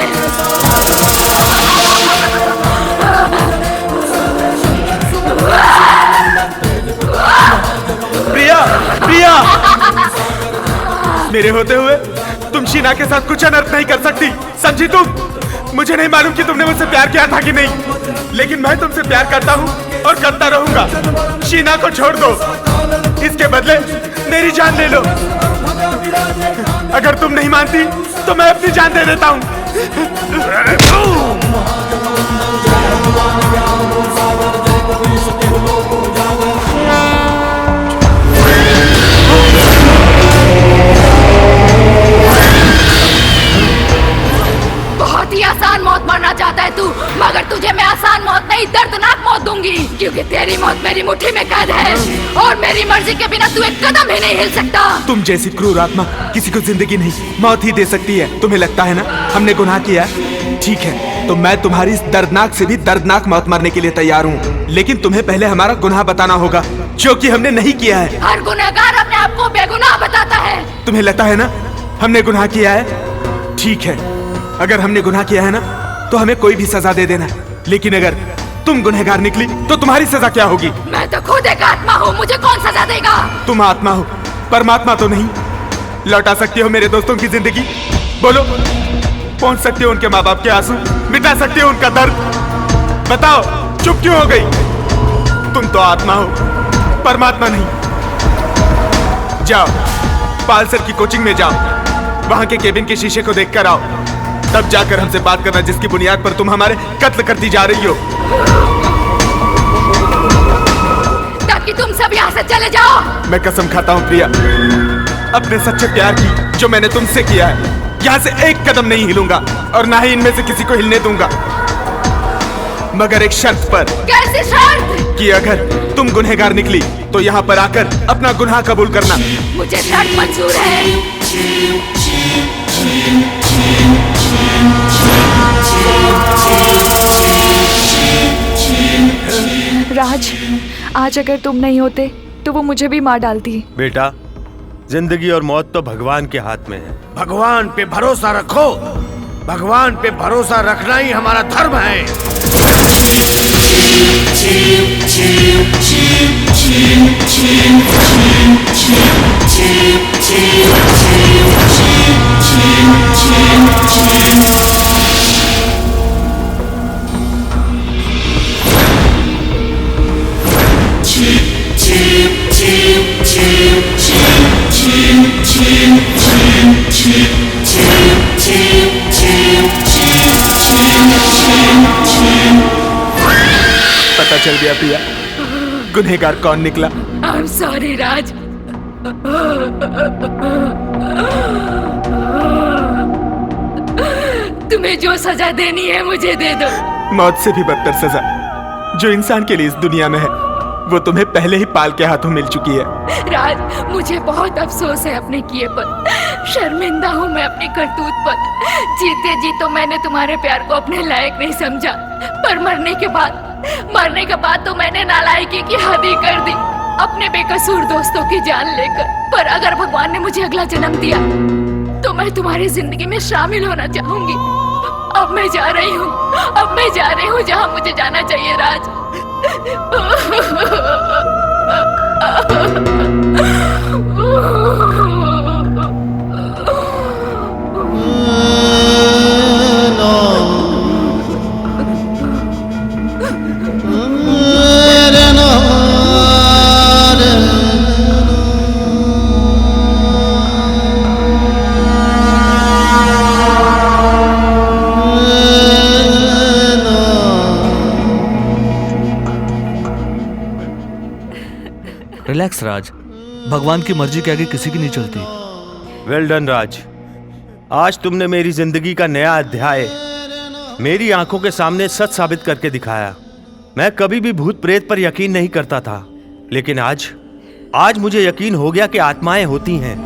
प्रिया, प्रिया! मेरे होते हुए तुम शीना के साथ कुछ अनर्थ नहीं कर सकती, समझी तुम? मुझे नहीं मालूम कि तुमने मुझसे प्यार किया था कि नहीं, लेकिन मैं तुमसे प्यार करता हूँ और करता रहूंगा। शीना को छोड़ दो, इसके बदले मेरी जान ले लो। अगर तुम नहीं मानती तो मैं अपनी जान दे देता हूँ। बहुत ही आसान मौत मरना चाहता है तू, मगर तुझे मैं आसान मौत नहीं, दर्दनाक मौत दूंगी। क्योंकि तेरी मौत मेरी मुट्ठी में कैद है और मेरी मर्जी के बिना तू एक कदम भी नहीं हिल सकता। तुम जैसी क्रूर आत्मा किसी को जिंदगी नहीं, मौत ही दे सकती है। तुम्हें लगता है ना हमने गुनाह किया है? ठीक है, तो मैं तुम्हारी इस दर्दनाक से भी दर्दनाक मौत मरने के लिए तैयार हूँ, लेकिन तुम्हें पहले हमारा गुनाह बताना होगा, जो कि हमने नहीं किया है। हर गुनहगार अपने आप को बेगुनाह बताता है। तुम्हें लगता है ना हमने गुनाह किया है? ठीक है, अगर हमने गुनाह किया है ना तो हमें कोई भी सजा दे देना, लेकिन अगर तुम गुनहगार निकली तो तुम्हारी सजा क्या होगी? मैं तो खुद एक आत्मा हूँ, मुझे कौन सजा देगा? तुम आत्मा हो, परमात्मा तो नहीं। लौटा सकती हो मेरे दोस्तों की जिंदगी? बोलो, पहुंच सकती हो उनके माँ बाप के आंसू, मिटा सकती हो उनका दर्द? बताओ, चुप क्यों हो गई? तुम तो आत्मा हो, परमात्मा नहीं। जाओ, पाल सर की कोचिंग में जाओ, वहां के केबिन के शीशे को देख कर आओ, तब जाकर हमसे बात करना जिसकी बुनियाद पर तुम हमारे कत्ल करती जा रही हो। ताकि तुम सब यहाँ से चले जाओ। मैं कसम खाता हूँ प्रिया, अपने सच्चे प्यार की जो मैंने तुमसे किया है, यहाँ से एक कदम नहीं हिलूंगा और ना ही इनमें से किसी को हिलने दूंगा, मगर एक शर्त पर। कैसी शर्त? कि अगर तुम गुनहगार निकली तो यहाँ पर आकर अपना गुनाह कबूल करना। मुझे शर्त मंजूर है। राज, आज अगर तुम नहीं होते तो वो मुझे भी मार डालती। बेटा, जिंदगी और मौत तो भगवान के हाथ में है। भगवान पे भरोसा रखो, भगवान पे भरोसा रखना ही हमारा धर्म है। चल गया प्रिया। गुनहगार कौन निकला? I'm sorry, राज। तुम्हें जो सजा देनी है मुझे दे दो। मौत से भी बदतर सजा जो इंसान के लिए इस दुनिया में है वो तुम्हें पहले ही पाल के हाथों मिल चुकी है। राज, मुझे बहुत अफसोस है अपने किए पर। शर्मिंदा हूँ मैं अपनी करतूत पर। जीते जी तो मैंने तुम्हारे प्यार को अपने लायक नहीं समझा, पर मरने के बाद तो मैंने नालायकी की हद ही कर दी, अपने बेकसूर दोस्तों की जान लेकर। पर अगर भगवान ने मुझे अगला जन्म दिया तो मैं तुम्हारी जिंदगी में शामिल होना चाहूंगी। अब मैं जा रही हूँ जहाँ मुझे जाना चाहिए राज। रिलैक्स राज, भगवान की मर्जी के आगे किसी की नहीं चलती। वेल डन राज, आज तुमने मेरी जिंदगी का नया अध्याय मेरी आंखों के सामने सच साबित करके दिखाया। मैं कभी भी भूत प्रेत पर यकीन नहीं करता था, लेकिन आज मुझे यकीन हो गया कि आत्माएं होती हैं।